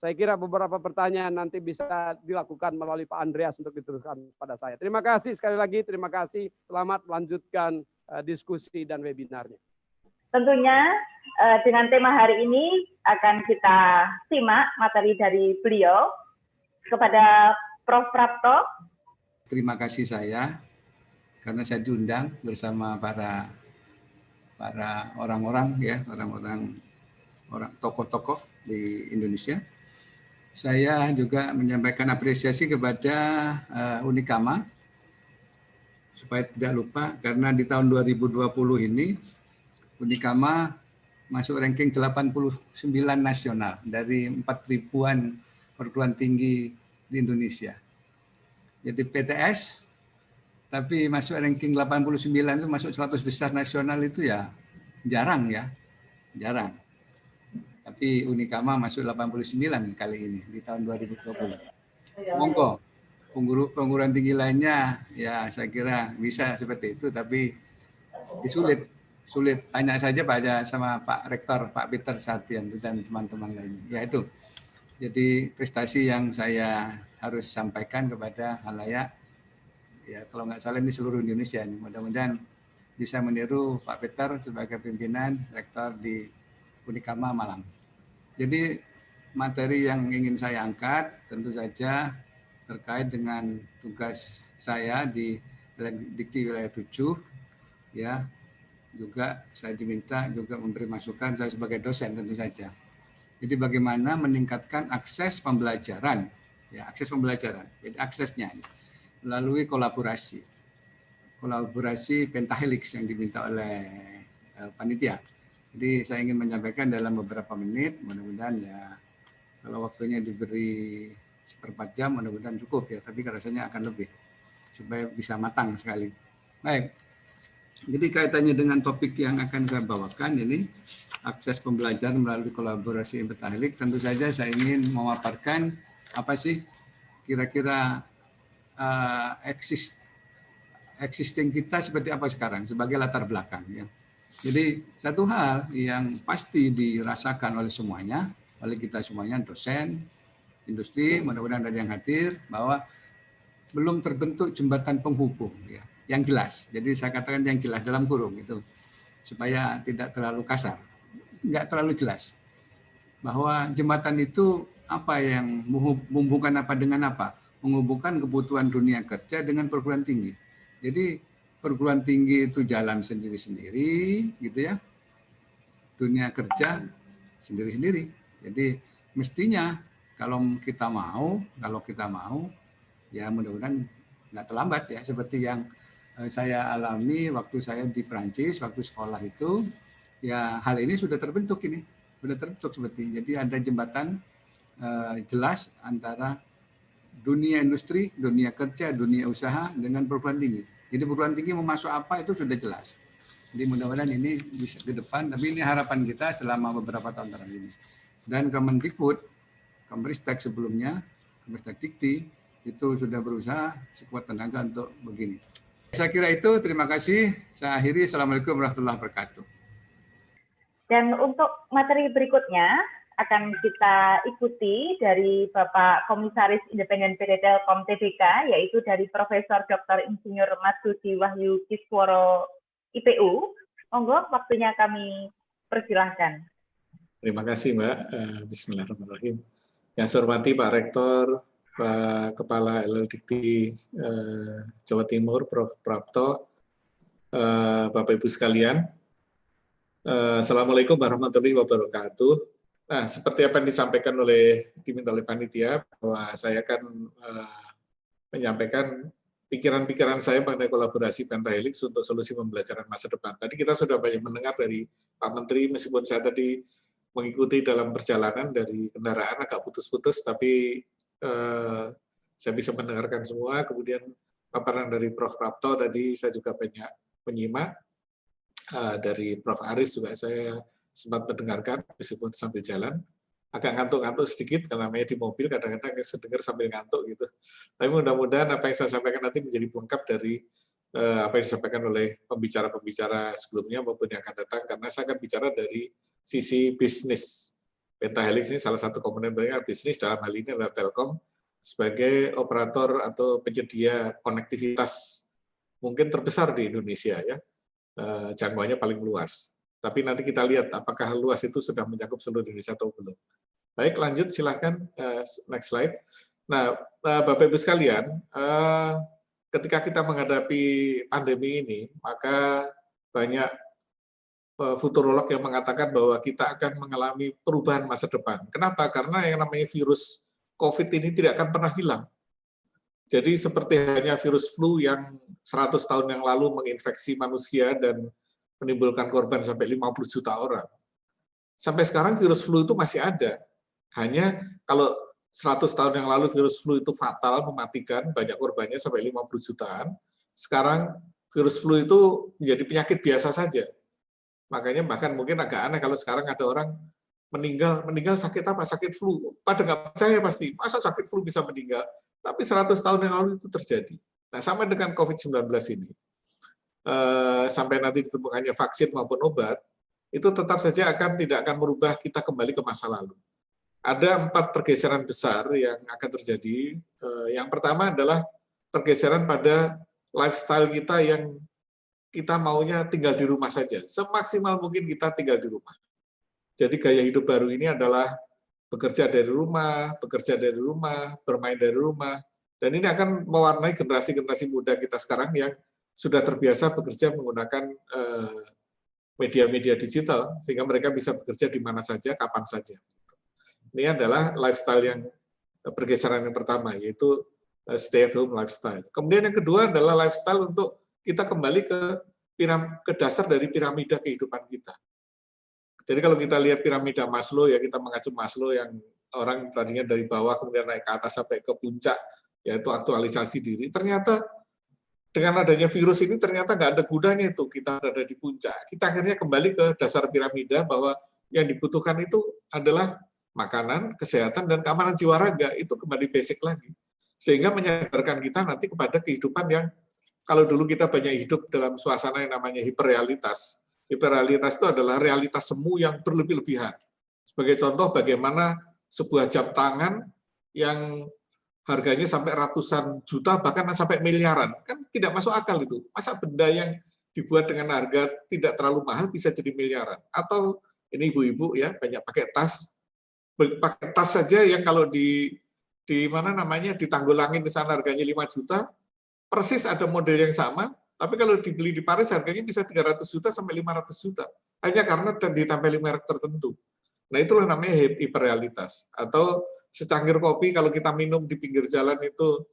Saya kira beberapa pertanyaan nanti bisa dilakukan melalui Pak Andreas untuk diteruskan pada saya. Terima kasih sekali lagi, terima kasih. Selamat melanjutkan diskusi dan webinarnya. Tentunya dengan tema hari ini akan kita simak materi dari beliau. Kepada Prof. Prapto. Terima kasih saya karena saya diundang bersama para orang-orang ya, orang tokoh-tokoh di Indonesia. Saya juga menyampaikan apresiasi kepada Unikama supaya tidak lupa karena di tahun 2020 ini Unikama masuk ranking 89 nasional dari 4.000-an perguruan tinggi di Indonesia. Jadi PTS Tapi masuk ranking 89 itu masuk 100 besar nasional itu ya jarang ya. Jarang. Tapi Unikama masuk 89 kali ini di tahun 2020. Monggo, perguruan tinggi lainnya ya saya kira bisa seperti itu, tapi sulit. Tanya saja pada sama Pak Rektor, Pak Peter Satyan dan teman-teman lainnya. Ya itu. Jadi prestasi yang saya harus sampaikan kepada halayak, ya kalau nggak salah ini seluruh Indonesia. Mudah-mudahan bisa meniru Pak Peter sebagai pimpinan Rektor di Unikama Malang. Jadi materi yang ingin saya angkat tentu saja terkait dengan tugas saya di Dikti Wilayah 7, ya. Juga saya diminta juga memberi masukan saya sebagai dosen tentu saja. Jadi bagaimana meningkatkan akses pembelajaran, ya akses pembelajaran. Jadi aksesnya melalui kolaborasi pentahelix yang diminta oleh panitia. Jadi saya ingin menyampaikan dalam beberapa menit, mudah-mudahan ya kalau waktunya diberi 1/4 jam mudah-mudahan cukup ya, tapi rasanya akan lebih supaya bisa matang sekali. Baik. Jadi kaitannya dengan topik yang akan saya bawakan ini, akses pembelajaran melalui kolaborasi pentahelix, tentu saja saya ingin memaparkan apa sih kira-kira existing kita seperti apa sekarang sebagai latar belakang ya. Jadi satu hal yang pasti dirasakan oleh semuanya, oleh kita semuanya dosen, industri, mudah-mudahan ada yang hadir, bahwa belum terbentuk jembatan penghubung ya, yang jelas. Jadi saya katakan yang jelas dalam kurung itu supaya tidak terlalu kasar, nggak terlalu jelas. Bahwa jembatan itu apa yang menghubungkan apa dengan apa? Menghubungkan kebutuhan dunia kerja dengan perguruan tinggi. Jadi perguruan tinggi itu jalan sendiri-sendiri, gitu ya. Dunia kerja sendiri-sendiri. Jadi mestinya kalau kita mau, ya mudah-mudahan nggak terlambat ya. Seperti yang saya alami waktu saya di Perancis, waktu sekolah itu, ya hal ini sudah terbentuk ini, sudah terbentuk seperti. Jadi ada jembatan jelas antara dunia industri, dunia kerja, dunia usaha dengan perguruan tinggi. Jadi perguruan tinggi mau masuk apa itu sudah jelas. Jadi mudah-mudahan ini bisa ke depan, tapi ini harapan kita selama beberapa tahun terakhir ini. Dan Kemendikbud, Kemristek sebelumnya, Kemristek Dikti, itu sudah berusaha sekuat tenaga untuk begini. Saya kira itu, terima kasih. Saya akhiri, Assalamualaikum warahmatullahi wabarakatuh. Dan untuk materi berikutnya, akan kita ikuti dari Bapak Komisaris Independen PT Telkom Tbk, yaitu dari Profesor Dr. Insinyur Marsudi Wahyu Kisworo IPU. Monggo, waktunya kami persilahkan. Terima kasih Mbak. Bismillahirrahmanirrahim. Yang saya hormati Pak Rektor, Pak Kepala LLDikti Jawa Timur, Prof. Prapto, Bapak Ibu sekalian. Assalamualaikum warahmatullahi wabarakatuh. Nah, seperti apa yang disampaikan diminta oleh panitia, bahwa saya akan menyampaikan pikiran-pikiran saya mengenai kolaborasi pentahelix untuk solusi pembelajaran masa depan. Tadi kita sudah banyak mendengar dari Pak Menteri, meskipun saya tadi mengikuti dalam perjalanan dari kendaraan agak putus-putus, tapi saya bisa mendengarkan semua. Kemudian paparan dari Prof. Prapto tadi saya juga banyak menyimak. Dari Prof. Aris juga saya sempat mendengarkan meskipun sambil jalan, agak ngantuk-ngantuk sedikit karena namanya di mobil kadang-kadang saya dengar sambil ngantuk gitu. Tapi mudah-mudahan apa yang saya sampaikan nanti menjadi pelengkap dari apa yang disampaikan oleh pembicara-pembicara sebelumnya maupun yang akan datang, karena saya akan bicara dari sisi bisnis. Pentahelix ini salah satu komponen penting bisnis, dalam hal ini adalah Telkom sebagai operator atau penyedia konektivitas mungkin terbesar di Indonesia ya, jangkauannya paling luas. Tapi nanti kita lihat apakah luas itu sudah mencakup seluruh Indonesia atau belum. Baik, lanjut silahkan next slide. Nah, Bapak Ibu sekalian, ketika kita menghadapi pandemi ini, maka banyak futurolog yang mengatakan bahwa kita akan mengalami perubahan masa depan. Kenapa? Karena yang namanya virus COVID ini tidak akan pernah hilang. Jadi seperti hanya virus flu yang 100 tahun yang lalu menginfeksi manusia dan menimbulkan korban sampai 50 juta orang. Sampai sekarang virus flu itu masih ada. Hanya kalau 100 tahun yang lalu virus flu itu fatal, mematikan, banyak korbannya sampai 50 jutaan. sekarang virus flu itu menjadi penyakit biasa saja. Makanya bahkan mungkin agak aneh kalau sekarang ada orang meninggal sakit apa? Sakit flu. Pada nggak percaya pasti, masa sakit flu bisa meninggal? Tapi 100 tahun yang lalu itu terjadi. Nah, sama dengan COVID-19 ini. Sampai nanti ditemukannya vaksin maupun obat, itu tetap saja tidak akan merubah kita kembali ke masa lalu. Ada 4 pergeseran besar yang akan terjadi. Yang pertama adalah pergeseran pada lifestyle kita yang kita maunya tinggal di rumah saja. Semaksimal mungkin kita tinggal di rumah. Jadi gaya hidup baru ini adalah bekerja dari rumah, bermain dari rumah, dan ini akan mewarnai generasi-generasi muda kita sekarang yang sudah terbiasa bekerja menggunakan media-media digital, sehingga mereka bisa bekerja di mana saja, kapan saja. Ini adalah lifestyle yang pergeseran yang pertama, yaitu stay at home lifestyle. Kemudian yang kedua adalah lifestyle untuk kita kembali ke dasar dari piramida kehidupan kita. Jadi kalau kita lihat piramida Maslow, ya kita mengacu Maslow yang orang tadinya dari bawah kemudian naik ke atas sampai ke puncak, yaitu aktualisasi diri. Ternyata dengan adanya virus ini ternyata nggak ada gunanya itu kita berada di puncak. Kita akhirnya kembali ke dasar piramida bahwa yang dibutuhkan itu adalah makanan, kesehatan, dan keamanan jiwa raga. Itu kembali basic lagi. Sehingga menyadarkan kita nanti kepada kehidupan yang kalau dulu kita banyak hidup dalam suasana yang namanya hiperrealitas. Hiperrealitas itu adalah realitas semu yang berlebih-lebihan. Sebagai contoh bagaimana sebuah jam tangan yang harganya sampai ratusan juta, bahkan sampai miliaran. Kan tidak masuk akal itu. Masa benda yang dibuat dengan harga tidak terlalu mahal bisa jadi miliaran. Atau ini ibu-ibu ya banyak pakai tas saja yang kalau di mana namanya di Tanggulangin di sana harganya 5 juta, persis ada model yang sama, tapi kalau dibeli di Paris harganya bisa 300 juta sampai 500 juta. Hanya karena ditempeli merek tertentu. Nah, itulah namanya hiperrealitas. Atau secangkir kopi kalau kita minum di pinggir jalan itu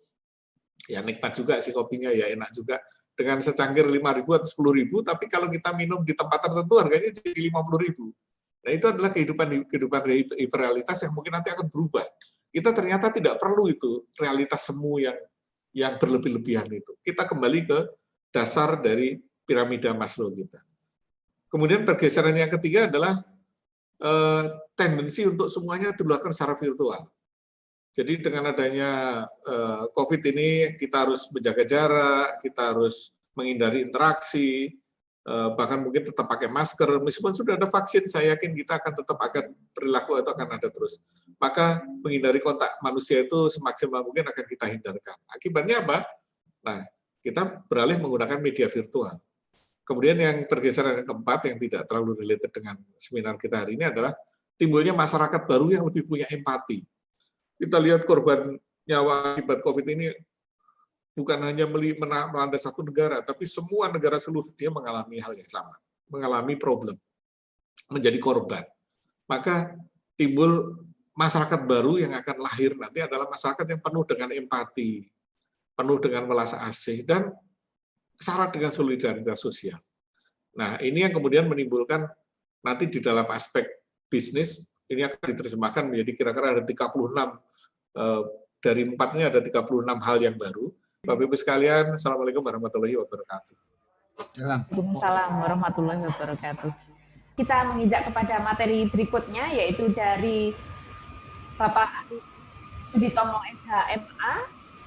ya nikmat juga sih kopinya, ya enak juga. Dengan secangkir 5.000 atau 10.000, tapi kalau kita minum di tempat tertentu harganya jadi 50.000. Nah, itu adalah kehidupan hiperrealitas yang mungkin nanti akan berubah. Kita ternyata tidak perlu itu realitas semu yang berlebih-lebihan itu. Kita kembali ke dasar dari piramida Maslow kita. Kemudian pergeseran yang ketiga adalah tendensi untuk semuanya dilakukan secara virtual. Jadi dengan adanya COVID ini kita harus menjaga jarak, kita harus menghindari interaksi, bahkan mungkin tetap pakai masker. Meskipun sudah ada vaksin, saya yakin kita akan perilaku itu akan ada terus. Maka menghindari kontak manusia itu semaksimal mungkin akan kita hindarkan. Akibatnya apa? Nah, kita beralih menggunakan media virtual. Kemudian yang pergeseran yang keempat yang tidak terlalu related dengan seminar kita hari ini adalah timbulnya masyarakat baru yang lebih punya empati. Kita lihat korban nyawa akibat COVID ini bukan hanya melanda satu negara, tapi semua negara seluruh dunia mengalami hal yang sama, mengalami problem, menjadi korban. Maka timbul masyarakat baru yang akan lahir nanti adalah masyarakat yang penuh dengan empati, penuh dengan welas asih, dan syarat dengan solidaritas sosial. Nah, ini yang kemudian menimbulkan nanti di dalam aspek bisnis, ini akan diterjemahkan menjadi kira-kira ada 36, dari 4-nya ada 36 hal yang baru. Bapak-Ibu sekalian, Assalamualaikum warahmatullahi wabarakatuh. Waalaikumsalam warahmatullahi wabarakatuh. Kita menginjak kepada materi berikutnya, yaitu dari Bapak Suditomo SHMA,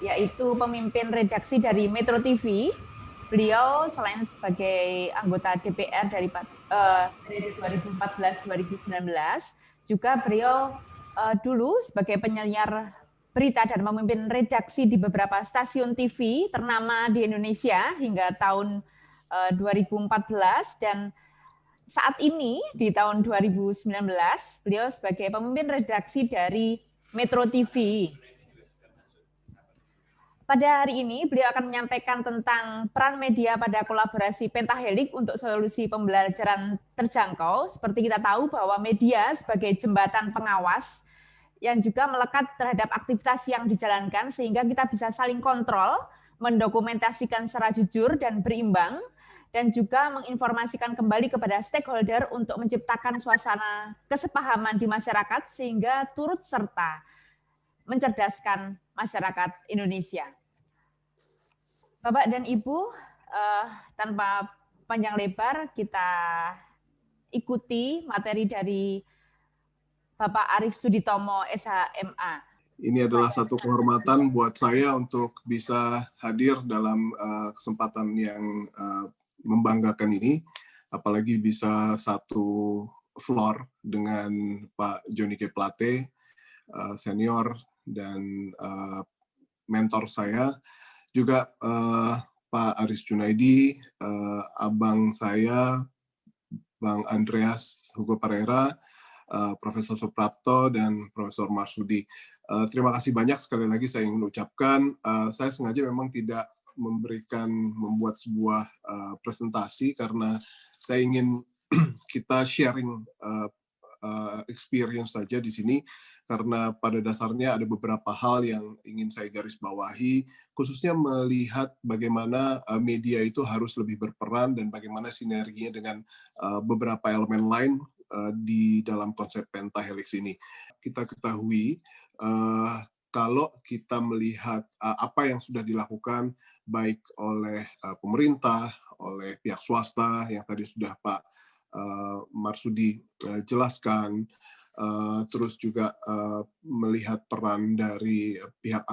yaitu pemimpin redaksi dari Metro TV. Beliau selain sebagai anggota DPR dari 2014-2019, juga beliau dulu sebagai penyiar berita dan memimpin redaksi di beberapa stasiun TV ternama di Indonesia hingga tahun 2014, dan saat ini di tahun 2019 beliau sebagai pemimpin redaksi dari Metro TV. Pada hari ini, beliau akan menyampaikan tentang peran media pada kolaborasi pentahelik untuk solusi pembelajaran terjangkau. Seperti kita tahu bahwa media sebagai jembatan pengawas yang juga melekat terhadap aktivitas yang dijalankan, sehingga kita bisa saling kontrol, mendokumentasikan secara jujur dan berimbang, dan juga menginformasikan kembali kepada stakeholder untuk menciptakan suasana kesepahaman di masyarakat, sehingga turut serta mencerdaskan masyarakat Indonesia. Bapak dan Ibu, tanpa panjang lebar kita ikuti materi dari Bapak Arief Suditomo, SHMA. Ini adalah satu kehormatan buat saya untuk bisa hadir dalam kesempatan yang membanggakan ini, apalagi bisa satu floor dengan Pak Johnny K. Plate, senior dan mentor saya, juga Pak Aris Junaidi, abang saya, Bang Andreas Hugo Pereira, Profesor Suprapto, dan Profesor Marsudi. Terima kasih banyak sekali lagi saya ingin ucapkan. Saya sengaja memang tidak membuat sebuah presentasi karena saya ingin kita sharing experience saja di sini, karena pada dasarnya ada beberapa hal yang ingin saya garis bawahi, khususnya melihat bagaimana media itu harus lebih berperan dan bagaimana sinerginya dengan beberapa elemen lain di dalam konsep pentahelix ini. Kita ketahui kalau kita melihat apa yang sudah dilakukan baik oleh pemerintah, oleh pihak swasta yang tadi sudah Pak Marsudi jelaskan, terus juga melihat peran dari pihak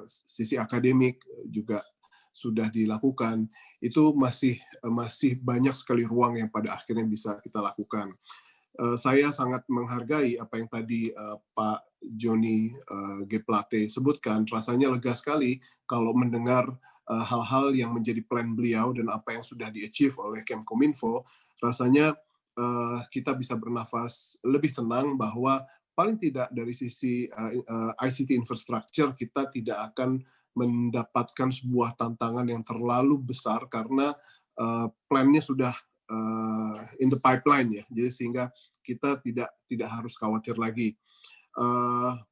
sisi akademik juga sudah dilakukan, itu masih banyak sekali ruang yang pada akhirnya bisa kita lakukan. Saya sangat menghargai apa yang tadi Pak Johnny G. Plate sebutkan. Rasanya lega sekali kalau mendengar hal-hal yang menjadi plan beliau dan apa yang sudah di-achieve oleh Kemkominfo. Rasanya kita bisa bernafas lebih tenang bahwa paling tidak dari sisi ICT infrastructure kita tidak akan mendapatkan sebuah tantangan yang terlalu besar karena plan-nya sudah in the pipeline ya, jadi sehingga kita tidak harus khawatir lagi.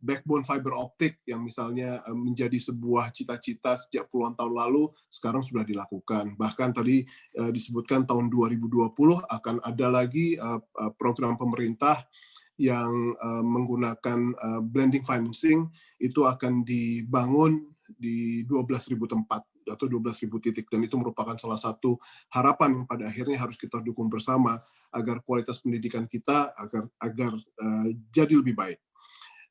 Backbone fiber optic yang misalnya menjadi sebuah cita-cita sejak puluhan tahun lalu sekarang sudah dilakukan. Bahkan tadi disebutkan tahun 2020 akan ada lagi program pemerintah yang menggunakan blending financing, itu akan dibangun di 12.000 tempat atau 12.000 titik, dan itu merupakan salah satu harapan yang pada akhirnya harus kita dukung bersama agar kualitas pendidikan kita agar jadi lebih baik.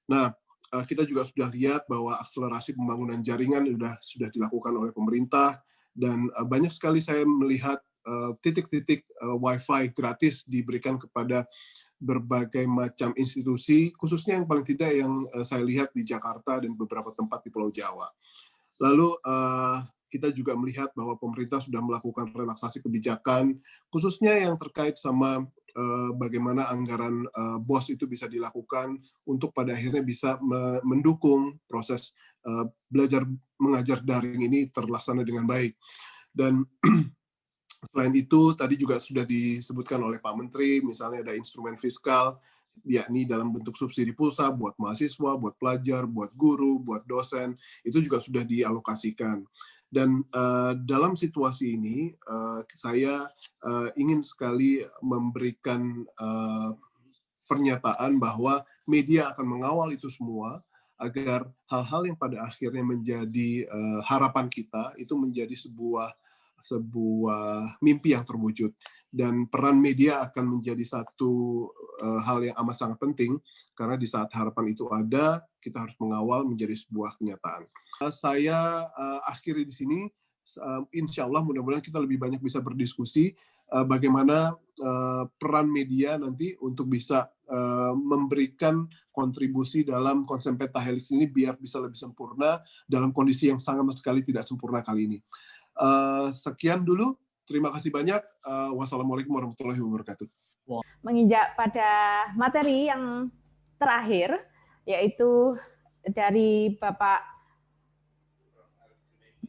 Nah, kita juga sudah lihat bahwa akselerasi pembangunan jaringan sudah dilakukan oleh pemerintah, dan banyak sekali saya melihat titik-titik Wi-Fi gratis diberikan kepada berbagai macam institusi, khususnya yang paling tidak yang saya lihat di Jakarta dan beberapa tempat di Pulau Jawa. Lalu kita juga melihat bahwa pemerintah sudah melakukan relaksasi kebijakan, khususnya yang terkait sama bagaimana anggaran BOS itu bisa dilakukan untuk pada akhirnya bisa mendukung proses belajar mengajar daring ini terlaksana dengan baik. Dan selain itu, tadi juga sudah disebutkan oleh Pak Menteri, misalnya ada instrumen fiskal, yakni dalam bentuk subsidi pulsa buat mahasiswa, buat pelajar, buat guru, buat dosen, itu juga sudah dialokasikan. Dan dalam situasi ini, saya ingin sekali memberikan pernyataan bahwa media akan mengawal itu semua, agar hal-hal yang pada akhirnya menjadi harapan kita, itu menjadi sebuah mimpi yang terwujud. Dan peran media akan menjadi satu hal yang amat sangat penting, karena di saat harapan itu ada, kita harus mengawal menjadi sebuah kenyataan. Saya akhiri di sini. Insya Allah mudah-mudahan kita lebih banyak bisa berdiskusi bagaimana peran media nanti untuk bisa memberikan kontribusi dalam konsep pentahelix ini biar bisa lebih sempurna dalam kondisi yang sangat sekali tidak sempurna kali ini. Sekian dulu, terima kasih banyak. Wassalamualaikum warahmatullahi wabarakatuh. Menginjak pada materi yang terakhir, yaitu dari Bapak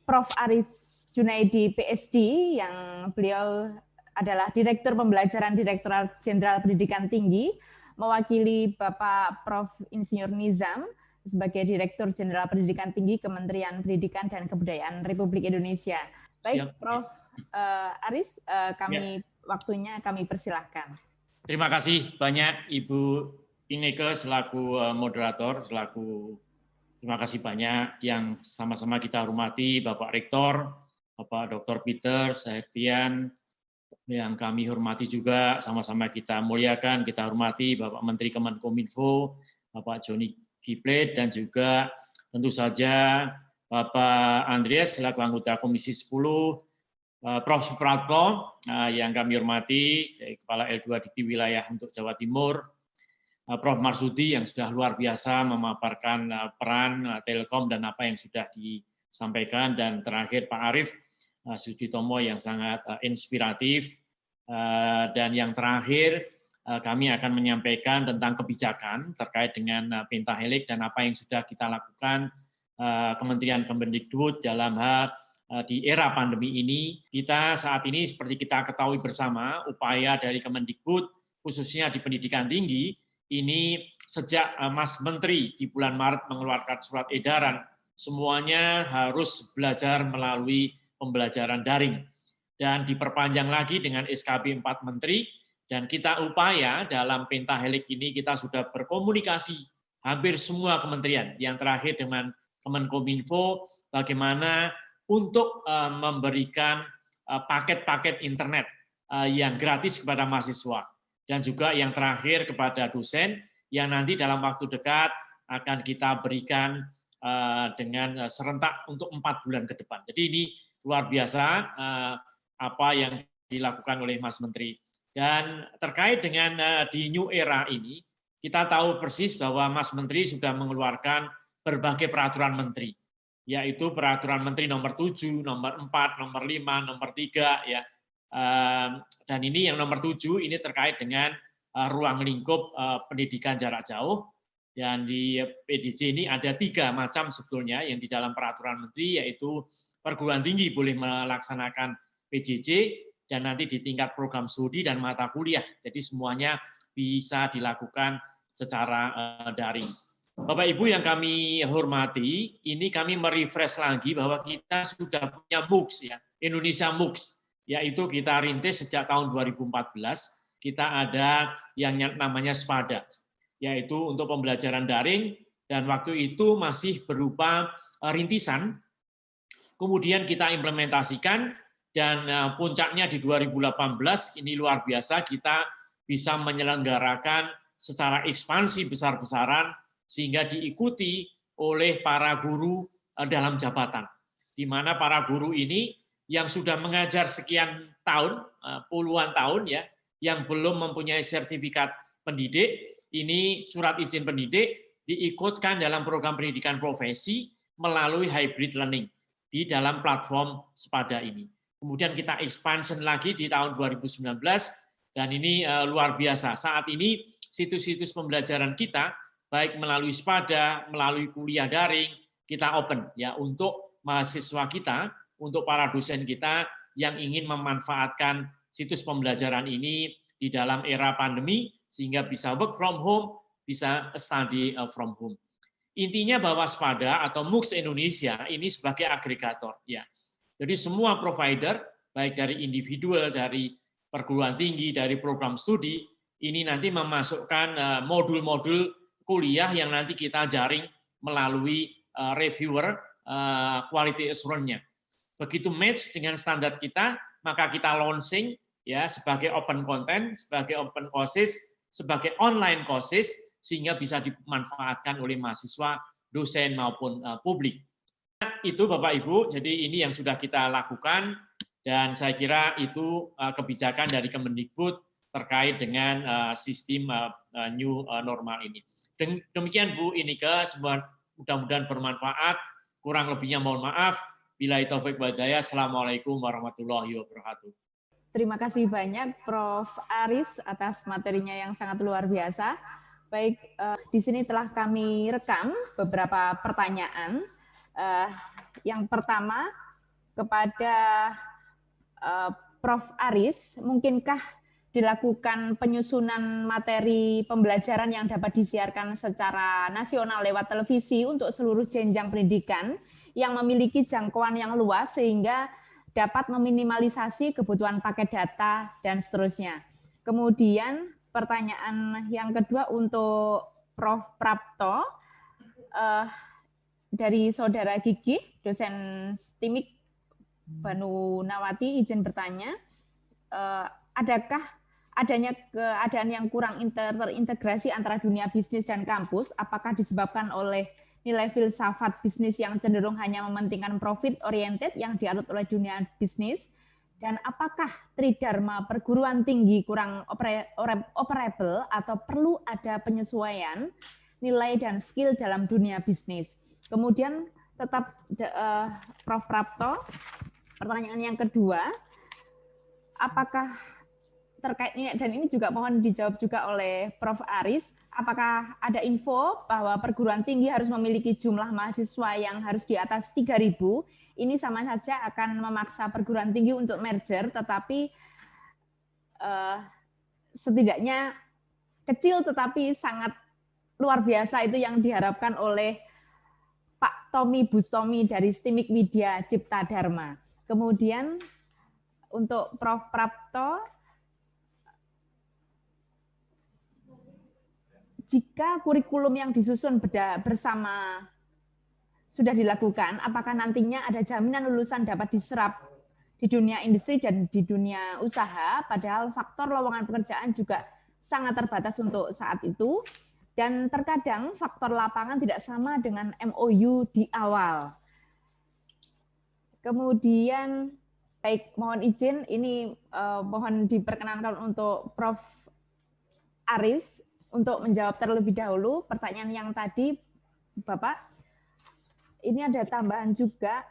Prof. Aris Junaidi, PSD, yang beliau adalah Direktur Pembelajaran Direktorat Jenderal Pendidikan Tinggi, mewakili Bapak Prof. Insinyur Nizam sebagai Direktur Jenderal Pendidikan Tinggi Kementerian Pendidikan dan Kebudayaan Republik Indonesia. Baik, siap. Prof. Aris, waktunya kami persilahkan. Terima kasih banyak Ibu Ineke selaku moderator, terima kasih banyak yang sama-sama kita hormati Bapak Rektor, Bapak Dr. Peter Sahertian, yang kami hormati juga, sama-sama kita muliakan, kita hormati Bapak Menteri Kemenkominfo, Bapak Joni G. Plate, dan juga tentu saja Bapak Andreas selaku anggota Komisi 10, Prof. Supratmo yang kami hormati, Kepala L2 Dikti Wilayah untuk Jawa Timur, Prof. Marsudi yang sudah luar biasa memaparkan peran Telkom dan apa yang sudah disampaikan, dan terakhir Pak Arief Suditomo yang sangat inspiratif, dan yang terakhir kami akan menyampaikan tentang kebijakan terkait dengan Pentahelix dan apa yang sudah kita lakukan Kementerian Kemendikbud dalam hal di era pandemi ini. Kita saat ini seperti kita ketahui bersama, upaya dari Kemendikbud khususnya di pendidikan tinggi ini sejak Mas Menteri di bulan Maret mengeluarkan surat edaran semuanya harus belajar melalui pembelajaran daring, dan diperpanjang lagi dengan SKB 4 Menteri, dan kita upaya dalam Pentahelix ini kita sudah berkomunikasi hampir semua kementerian, yang terakhir dengan Kemenkominfo, bagaimana untuk memberikan paket-paket internet yang gratis kepada mahasiswa, dan juga yang terakhir kepada dosen yang nanti dalam waktu dekat akan kita berikan dengan serentak untuk 4 bulan ke depan. Jadi ini luar biasa apa yang dilakukan oleh Mas Menteri. Dan terkait dengan di new era ini, kita tahu persis bahwa Mas Menteri sudah mengeluarkan berbagai peraturan menteri, yaitu peraturan menteri nomor 7, nomor 4, nomor 5, nomor 3, ya. Dan ini yang nomor 7 ini terkait dengan ruang lingkup pendidikan jarak jauh, dan di PDJ ini ada 3 macam sebetulnya yang di dalam peraturan menteri, yaitu perguruan tinggi boleh melaksanakan PJJ, dan nanti di tingkat program studi dan mata kuliah. Jadi semuanya bisa dilakukan secara daring. Bapak Ibu yang kami hormati, ini kami merefresh lagi bahwa kita sudah punya MOOCs, ya, Indonesia MOOCs, yaitu kita rintis sejak tahun 2014. Kita ada yang namanya SPADA, yaitu untuk pembelajaran daring, dan waktu itu masih berupa rintisan. Kemudian kita implementasikan, dan puncaknya di 2018 ini luar biasa, kita bisa menyelenggarakan secara ekspansi besar-besaran sehingga diikuti oleh para guru dalam jabatan, di mana para guru ini yang sudah mengajar sekian tahun, puluhan tahun, ya, yang belum mempunyai sertifikat pendidik, ini surat izin pendidik diikutkan dalam program pendidikan profesi melalui hybrid learning di dalam platform SPADA ini. Kemudian kita expansion lagi di tahun 2019, dan ini luar biasa. Saat ini situs-situs pembelajaran kita, baik melalui SPADA, melalui kuliah daring, kita open ya untuk mahasiswa kita, untuk para dosen kita yang ingin memanfaatkan situs pembelajaran ini di dalam era pandemi, sehingga bisa work from home, bisa study from home. Intinya bahwa SPADA atau MOOCs Indonesia ini sebagai agregator, ya. Jadi semua provider, baik dari individual, dari perguruan tinggi, dari program studi, ini nanti memasukkan modul-modul kuliah yang nanti kita jaring melalui reviewer quality assurance-nya. Begitu match dengan standar kita, maka kita launching ya sebagai open content, sebagai open courses, sebagai online courses, sehingga bisa dimanfaatkan oleh mahasiswa, dosen maupun publik. Itu Bapak Ibu, jadi ini yang sudah kita lakukan, dan saya kira itu kebijakan dari Kemendikbud terkait dengan sistem new normal ini. Demikian Bu Inika, mudah-mudahan bermanfaat, kurang lebihnya mohon maaf. Billahi taufik wal hidayah. Assalamualaikum warahmatullahi wabarakatuh. Terima kasih banyak Prof. Aris atas materinya yang sangat luar biasa. Baik, di sini telah kami rekam beberapa pertanyaan. Yang pertama kepada Prof. Aris, mungkinkah dilakukan penyusunan materi pembelajaran yang dapat disiarkan secara nasional lewat televisi untuk seluruh jenjang pendidikan yang memiliki jangkauan yang luas sehingga dapat meminimalisasi kebutuhan paket data dan seterusnya. Kemudian pertanyaan yang kedua untuk Prof. Prapto dari Saudara Gigi, dosen STIMIK Banu Nawati izin bertanya, adakah adanya keadaan yang kurang terintegrasi antara dunia bisnis dan kampus, apakah disebabkan oleh nilai filsafat bisnis yang cenderung hanya mementingkan profit oriented yang dianut oleh dunia bisnis, dan apakah tridharma perguruan tinggi kurang operable atau perlu ada penyesuaian nilai dan skill dalam dunia bisnis? Kemudian tetap Prof. Prapto, pertanyaan yang kedua, apakah terkait ini, dan ini juga mohon dijawab juga oleh Prof. Aris, apakah ada info bahwa perguruan tinggi harus memiliki jumlah mahasiswa yang harus di atas 3.000? Ini sama saja akan memaksa perguruan tinggi untuk merger, tetapi setidaknya kecil tetapi sangat luar biasa itu yang diharapkan oleh Pak Tommy Bustomi dari Stimik Media Cipta Dharma. Kemudian untuk Prof. Prapto, jika kurikulum yang disusun bersama sudah dilakukan, apakah nantinya ada jaminan lulusan dapat diserap di dunia industri dan di dunia usaha, padahal faktor lowongan pekerjaan juga sangat terbatas untuk saat itu, dan terkadang faktor lapangan tidak sama dengan MOU di awal. Kemudian, baik, mohon izin, ini mohon diperkenankan untuk Prof. Arif untuk menjawab terlebih dahulu pertanyaan yang tadi, Bapak. Ini ada tambahan juga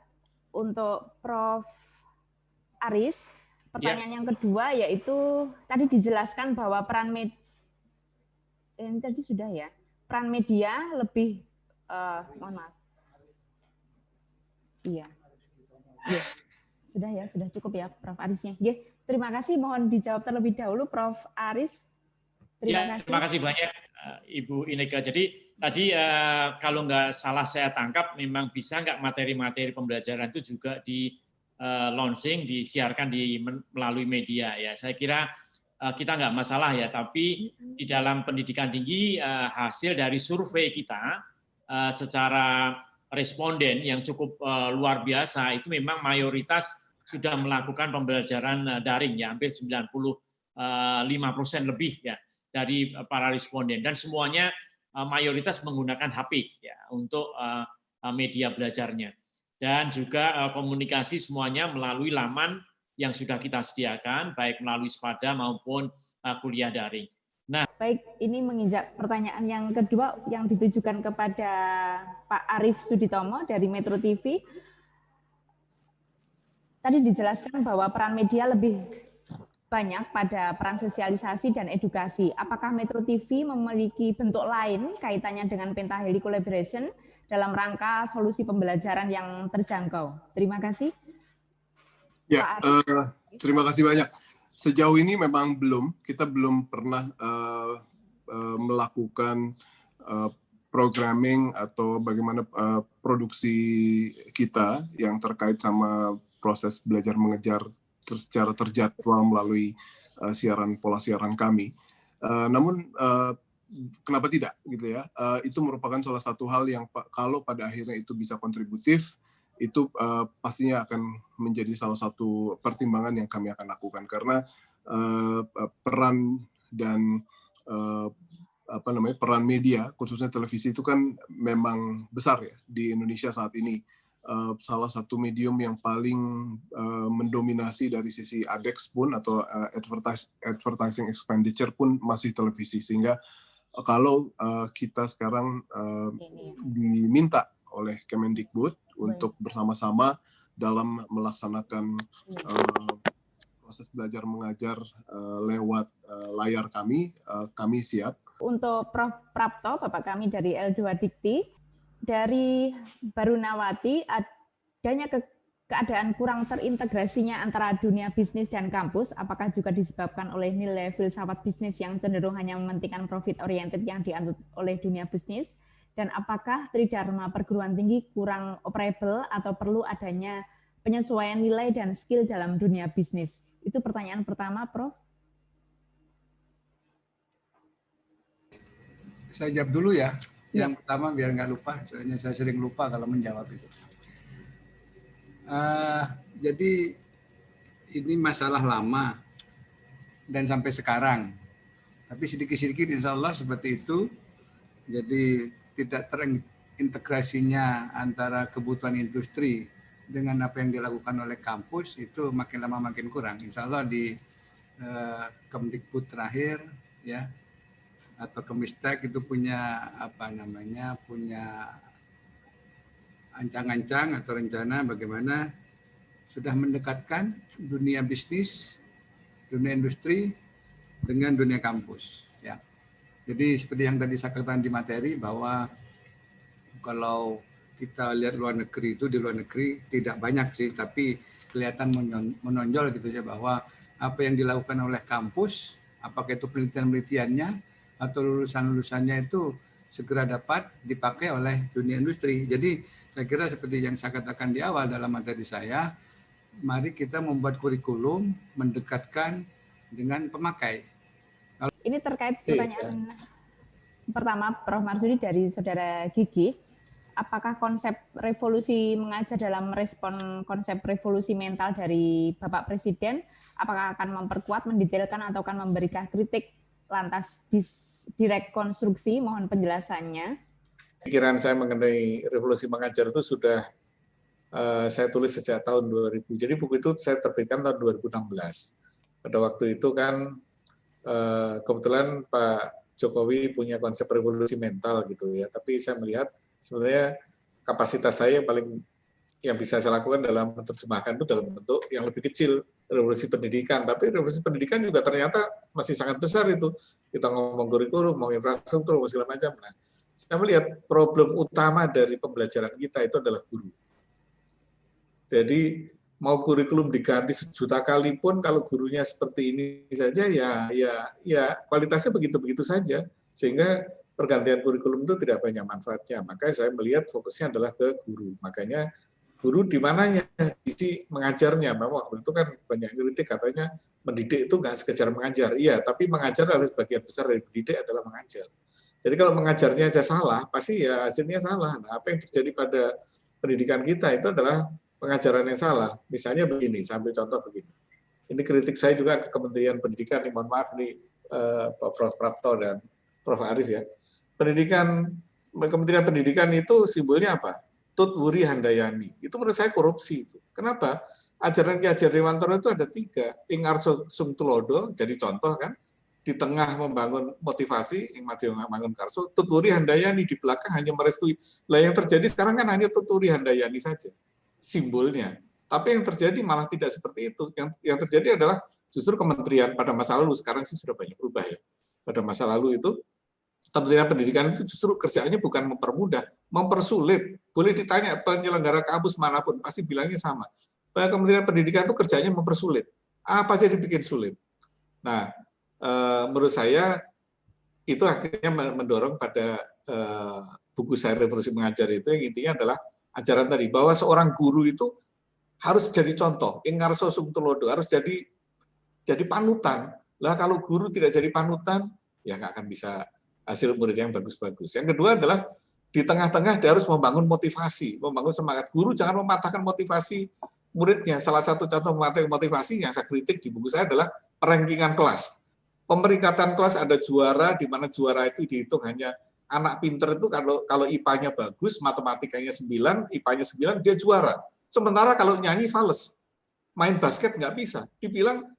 untuk Prof. Aris. Pertanyaan yang kedua yaitu tadi dijelaskan bahwa peran media, ini tadi sudah ya, peran media lebih, mohon maaf. Iya. Sudah ya, sudah cukup ya Prof. Arisnya. Terima kasih, mohon dijawab terlebih dahulu Prof. Aris. Terima kasih banyak Ibu Ineka. Jadi tadi kalau nggak salah saya tangkap, memang bisa nggak materi-materi pembelajaran itu juga di launching, disiarkan melalui media ya. Saya kira kita nggak masalah ya, tapi di dalam pendidikan tinggi hasil dari survei kita secara responden yang cukup luar biasa itu memang mayoritas sudah melakukan pembelajaran daring ya, hampir 95% lebih ya dari para responden, dan semuanya mayoritas menggunakan HP ya untuk media belajarnya, dan juga komunikasi semuanya melalui laman yang sudah kita sediakan baik melalui Spada maupun kuliah daring. Nah, baik, ini menginjak pertanyaan yang kedua yang ditujukan kepada Pak Arif Suditomo dari Metro TV. Tadi dijelaskan bahwa peran media lebih banyak pada peran sosialisasi dan edukasi. Apakah Metro TV memiliki bentuk lain kaitannya dengan Pentahelix Collaboration dalam rangka solusi pembelajaran yang terjangkau? Terima kasih. Ya, terima kasih banyak. Sejauh ini memang kita belum pernah melakukan programming atau bagaimana produksi kita yang terkait sama proses belajar mengejar secara terjadwal melalui pola siaran kami. Namun kenapa tidak gitu ya? Itu merupakan salah satu hal yang kalau pada akhirnya itu bisa kontributif, itu pastinya akan menjadi salah satu pertimbangan yang kami akan lakukan, karena peran dan peran media khususnya televisi itu kan memang besar ya di Indonesia saat ini. Salah satu medium yang paling mendominasi dari sisi ADEX pun atau advertising expenditure pun masih televisi, sehingga kalau kita sekarang diminta oleh Kemendikbud untuk bersama-sama dalam melaksanakan proses belajar mengajar lewat layar kami siap. Untuk Prof. Prapto, Bapak kami dari L2 Dikti, dari Barunawati, adanya keadaan kurang terintegrasinya antara dunia bisnis dan kampus, apakah juga disebabkan oleh nilai filsafat bisnis yang cenderung hanya mementingkan profit oriented yang dianut oleh dunia bisnis? Dan apakah tridharma perguruan tinggi kurang operable atau perlu adanya penyesuaian nilai dan skill dalam dunia bisnis? Itu pertanyaan pertama, Prof. Saya jawab dulu ya. Yang pertama biar nggak lupa, soalnya saya sering lupa kalau menjawab itu. Jadi ini masalah lama dan sampai sekarang. Tapi sedikit-sedikit insya Allah seperti itu. Jadi tidak terintegrasinya antara kebutuhan industri dengan apa yang dilakukan oleh kampus itu makin lama makin kurang. Insya Allah di Kemdikbud terakhir ya atau Kemistek itu punya punya ancang-ancang atau rencana bagaimana sudah mendekatkan dunia bisnis, dunia industri dengan dunia kampus ya. Jadi seperti yang tadi saya katakan di materi bahwa kalau kita lihat luar negeri itu, di luar negeri tidak banyak sih, tapi kelihatan menonjol gitu ya bahwa apa yang dilakukan oleh kampus, apakah itu penelitian-penelitiannya atau lulusan-lulusannya itu segera dapat dipakai oleh dunia industri. Jadi saya kira seperti yang saya katakan di awal dalam materi saya, mari kita membuat kurikulum mendekatkan dengan pemakai. Ini terkait pertanyaan pertama Prof. Marsudi dari Saudara Gigi. Apakah konsep revolusi mengajar dalam respon konsep revolusi mental dari Bapak Presiden, apakah akan memperkuat, mendetailkan, atau akan memberikan kritik lantas direkonstruksi? Mohon penjelasannya. Pikiran saya mengenai revolusi mengajar itu sudah saya tulis sejak tahun 2000. Jadi buku itu saya terbitkan tahun 2016. Pada waktu itu kan kebetulan Pak Jokowi punya konsep revolusi mental gitu ya. Tapi saya melihat sebenarnya kapasitas saya yang bisa saya lakukan dalam menerjemahkan itu dalam bentuk yang lebih kecil, revolusi pendidikan. Tapi revolusi pendidikan juga ternyata masih sangat besar itu. Kita ngomong kurikulum, mau infrastruktur, mau segala macam. Nah, saya melihat problem utama dari pembelajaran kita itu adalah guru. Jadi mau kurikulum diganti 1.000.000 kali pun kalau gurunya seperti ini saja ya kualitasnya begitu-begitu saja, sehingga pergantian kurikulum itu tidak banyak manfaatnya. Makanya saya melihat fokusnya adalah ke guru. Makanya guru di mananya isi mengajarnya. Memang waktu itu kan banyak kritik katanya mendidik itu nggak sekedar mengajar. Iya, tapi mengajar adalah sebagian besar dari mendidik adalah mengajar. Jadi kalau mengajarnya aja salah, pasti ya hasilnya salah. Nah, apa yang terjadi pada pendidikan kita itu adalah pengajaran yang salah. Misalnya begini, saya ambil contoh begini. Ini kritik saya juga ke Kementerian Pendidikan, mohon maaf nih Prof. Prapto dan Prof. Arif ya. Kementerian Pendidikan itu simbolnya apa? Tut Wuri Handayani. Itu menurut saya korupsi itu. Kenapa? Ajaran Ki Hajar Dewantara itu ada 3. Ing Arso Sung Tulodo, jadi contoh kan, di tengah membangun motivasi, Ing Madya membangun Karso, Tut Wuri Handayani di belakang hanya merestui. Lah yang terjadi sekarang kan hanya Tut Wuri Handayani saja simbolnya. Tapi yang terjadi malah tidak seperti itu. Yang terjadi adalah justru kementerian pada masa lalu, sekarang sih sudah banyak berubah ya. Pada masa lalu itu, Kementerian Pendidikan itu justru kerjaannya bukan mempermudah, mempersulit. Boleh ditanya penyelenggara kampus manapun, pasti bilangnya sama. Bahwa Kementerian Pendidikan itu kerjanya mempersulit. Apa saja dibikin sulit. Nah, menurut saya, itu akhirnya mendorong pada buku saya Revolusi Mengajar itu, yang intinya adalah ajaran tadi, bahwa seorang guru itu harus jadi contoh, ingarso sung tulodo, harus jadi panutan. Lah kalau guru tidak jadi panutan, ya nggak akan bisa hasil murid yang bagus-bagus. Yang kedua adalah di tengah-tengah dia harus membangun motivasi, membangun semangat. Guru jangan mematahkan motivasi muridnya. Salah satu contoh mematahkan motivasi yang saya kritik di buku saya adalah rankingan kelas. Pemeringkatan kelas ada juara, di mana juara itu dihitung hanya anak pinter itu kalau IPA-nya bagus, matematikanya 9, IPA-nya 9, dia juara. Sementara kalau nyanyi fales, main basket nggak bisa, dibilang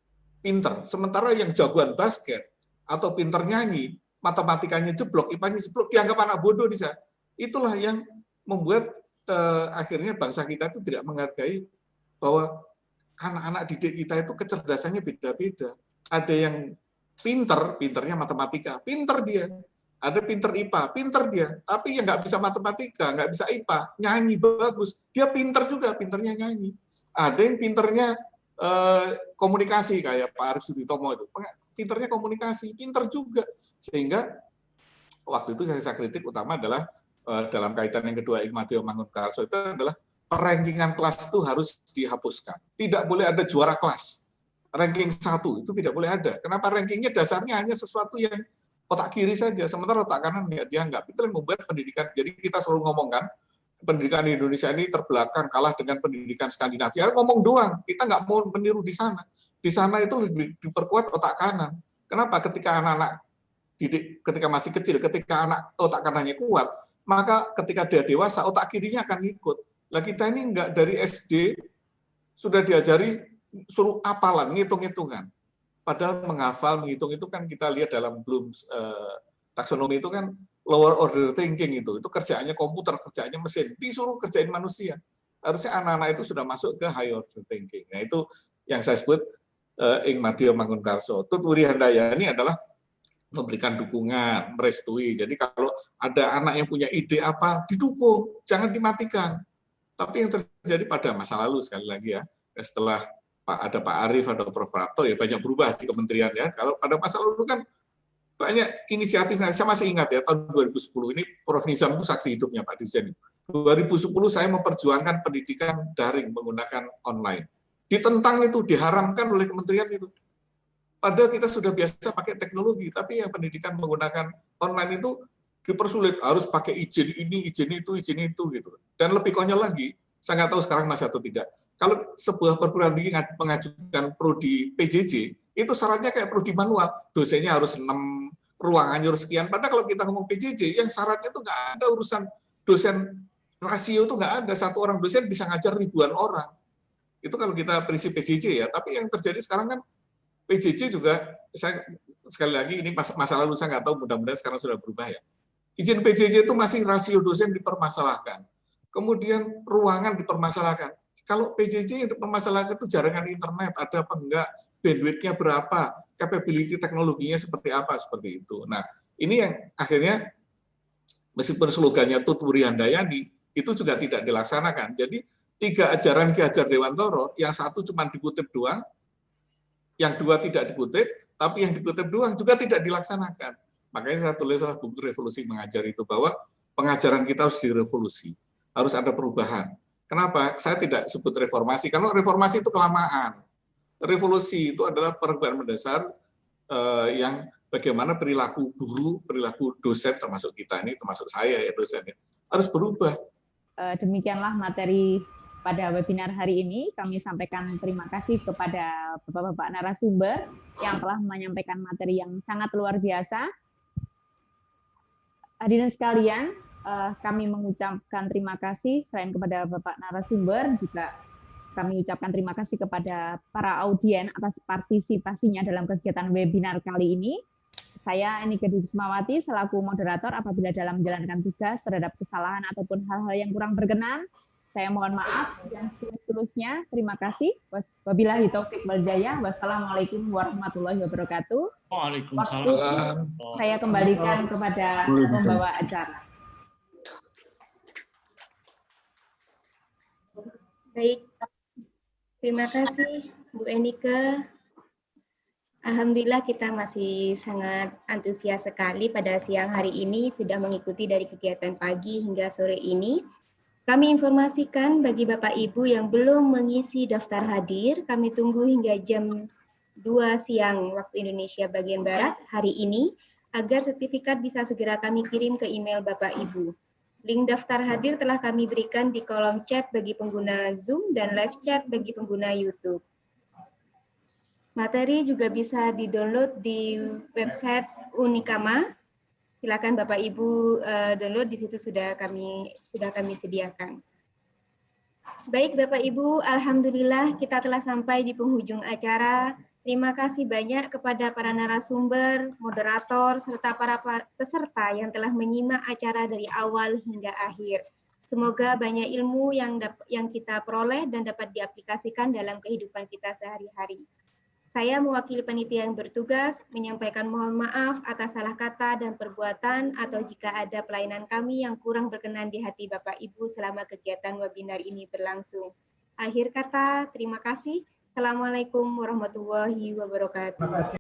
pinter. Sementara yang jagoan basket atau pinter nyanyi, matematikanya jeblok, IPA-nya jeblok, dianggap anak bodoh di sana. Itulah yang membuat akhirnya bangsa kita itu tidak menghargai bahwa anak-anak didik kita itu kecerdasannya beda-beda. Ada yang pinternya matematika, pinter dia. Ada pinter IPA, pinter dia. Tapi yang nggak bisa matematika, nggak bisa IPA, nyanyi bagus. Dia pinter juga, pinternya nyanyi. Ada yang pinternya komunikasi, kayak Pak Arif Suditomo itu. Pinternya komunikasi, pinter juga. Sehingga waktu itu saya kritik utama adalah dalam kaitan yang kedua, Ing Madya Mangun Karso itu adalah rankingan kelas itu harus dihapuskan. Tidak boleh ada juara kelas. Ranking 1 itu tidak boleh ada. Kenapa rankingnya dasarnya hanya sesuatu yang otak kiri saja, sementara otak kanan ya dianggap. Itu yang membuat pendidikan. Jadi kita selalu ngomongkan pendidikan di Indonesia ini terbelakang, kalah dengan pendidikan Skandinavia. Ngomong doang, kita nggak mau meniru di sana. Di sana itu lebih diperkuat otak kanan. Kenapa? Ketika anak-anak didik, ketika masih kecil, ketika anak otak kanannya kuat, maka ketika dia dewasa, otak kirinya akan ikut. Lah kita ini nggak dari SD sudah diajari suruh hafalan, ngitung-ngitungan. Padahal menghafal, menghitung itu kan kita lihat dalam Bloom's taksonomi itu kan lower order thinking itu kerjaannya komputer, kerjaannya mesin, disuruh kerjain manusia. Harusnya anak-anak itu sudah masuk ke high order thinking. Nah itu yang saya sebut ing madya mangunkarso. Tutwuri handayani adalah memberikan dukungan, merestui. Jadi kalau ada anak yang punya ide apa, didukung, jangan dimatikan. Tapi yang terjadi pada masa lalu sekali lagi ya, setelah ada Pak Arief, ada Prof. Prapto, ya banyak berubah di kementerian ya. Kalau pada masa lalu kan banyak inisiatif. Saya masih ingat ya, tahun 2010 ini Prof. Nizam itu saksi hidupnya Pak Dirjen. 2010 saya memperjuangkan pendidikan daring menggunakan online. Ditentang itu, diharamkan oleh kementerian itu. Padahal kita sudah biasa pakai teknologi, tapi yang pendidikan menggunakan online itu dipersulit, harus pakai izin ini, izin itu gitu. Dan lebih konyol lagi, saya nggak tahu sekarang masih atau tidak. Kalau sebuah perguruan tinggi mengajukan prodi PJJ, itu syaratnya kayak prodi manual, dosennya harus 6, ruangannya harus sekian. Padahal kalau kita ngomong PJJ, yang syaratnya itu nggak ada urusan dosen rasio itu nggak ada, satu orang dosen bisa ngajar ribuan orang. Itu kalau kita prinsip PJJ ya. Tapi yang terjadi sekarang kan PJJ juga, saya sekali lagi ini masa lalu saya nggak tahu, mudah-mudahan sekarang sudah berubah ya. Izin PJJ itu masih rasio dosen dipermasalahkan, kemudian ruangan dipermasalahkan. Kalau PJJ yang dipermasalahkan itu jaringan internet, ada apa enggak, bandwidth-nya berapa, capability teknologinya seperti apa, seperti itu. Nah, ini yang akhirnya meskipun slogannya Tutwuri Handayani, itu juga tidak dilaksanakan. Jadi 3 ajaran Ki Hajar Dewantara, yang satu cuma dikutip doang, yang 2 tidak dikutip, tapi yang dikutip doang juga tidak dilaksanakan. Makanya saya tulis buku Revolusi Mengajar itu, bahwa pengajaran kita harus direvolusi, harus ada perubahan. Kenapa? Saya tidak sebut reformasi, karena reformasi itu kelamaan. Revolusi itu adalah perubahan mendasar yang bagaimana perilaku guru, perilaku dosen, termasuk kita ini, termasuk saya ya dosen, harus berubah. Demikianlah materi pada webinar hari ini. Kami sampaikan terima kasih kepada Bapak-Bapak narasumber yang telah menyampaikan materi yang sangat luar biasa. Hadirin sekalian, kami mengucapkan terima kasih selain kepada Bapak narasumber, juga kami ucapkan terima kasih kepada para audien atas partisipasinya dalam kegiatan webinar kali ini. Saya Enika Dwi Kusumawati selaku moderator, apabila dalam menjalankan tugas terhadap kesalahan ataupun hal-hal yang kurang berkenan, saya mohon maaf, dan seterusnya terima kasih. Wabillahi taufik wal hidayah. Wassalamualaikum warahmatullahi wabarakatuh. Waalaikumsalam. Saya kembalikan kepada pembawa acara. Baik, terima kasih Bu Enika. Alhamdulillah kita masih sangat antusias sekali pada siang hari ini sudah mengikuti dari kegiatan pagi hingga sore ini. Kami informasikan bagi Bapak Ibu yang belum mengisi daftar hadir, kami tunggu hingga jam 2 siang waktu Indonesia bagian Barat hari ini, agar sertifikat bisa segera kami kirim ke email Bapak Ibu. Link daftar hadir telah kami berikan di kolom chat bagi pengguna Zoom dan live chat bagi pengguna YouTube. Materi juga bisa di-download di website Unikama. Silakan Bapak Ibu download, di situ sudah kami sediakan. Baik Bapak Ibu, alhamdulillah kita telah sampai di penghujung acara. Terima kasih banyak kepada para narasumber, moderator, serta para peserta yang telah menyimak acara dari awal hingga akhir. Semoga banyak ilmu yang kita peroleh dan dapat diaplikasikan dalam kehidupan kita sehari-hari. Saya mewakili panitia yang bertugas menyampaikan mohon maaf atas salah kata dan perbuatan, atau jika ada pelayanan kami yang kurang berkenan di hati Bapak Ibu selama kegiatan webinar ini berlangsung. Akhir kata, terima kasih. Assalamualaikum warahmatullahi wabarakatuh.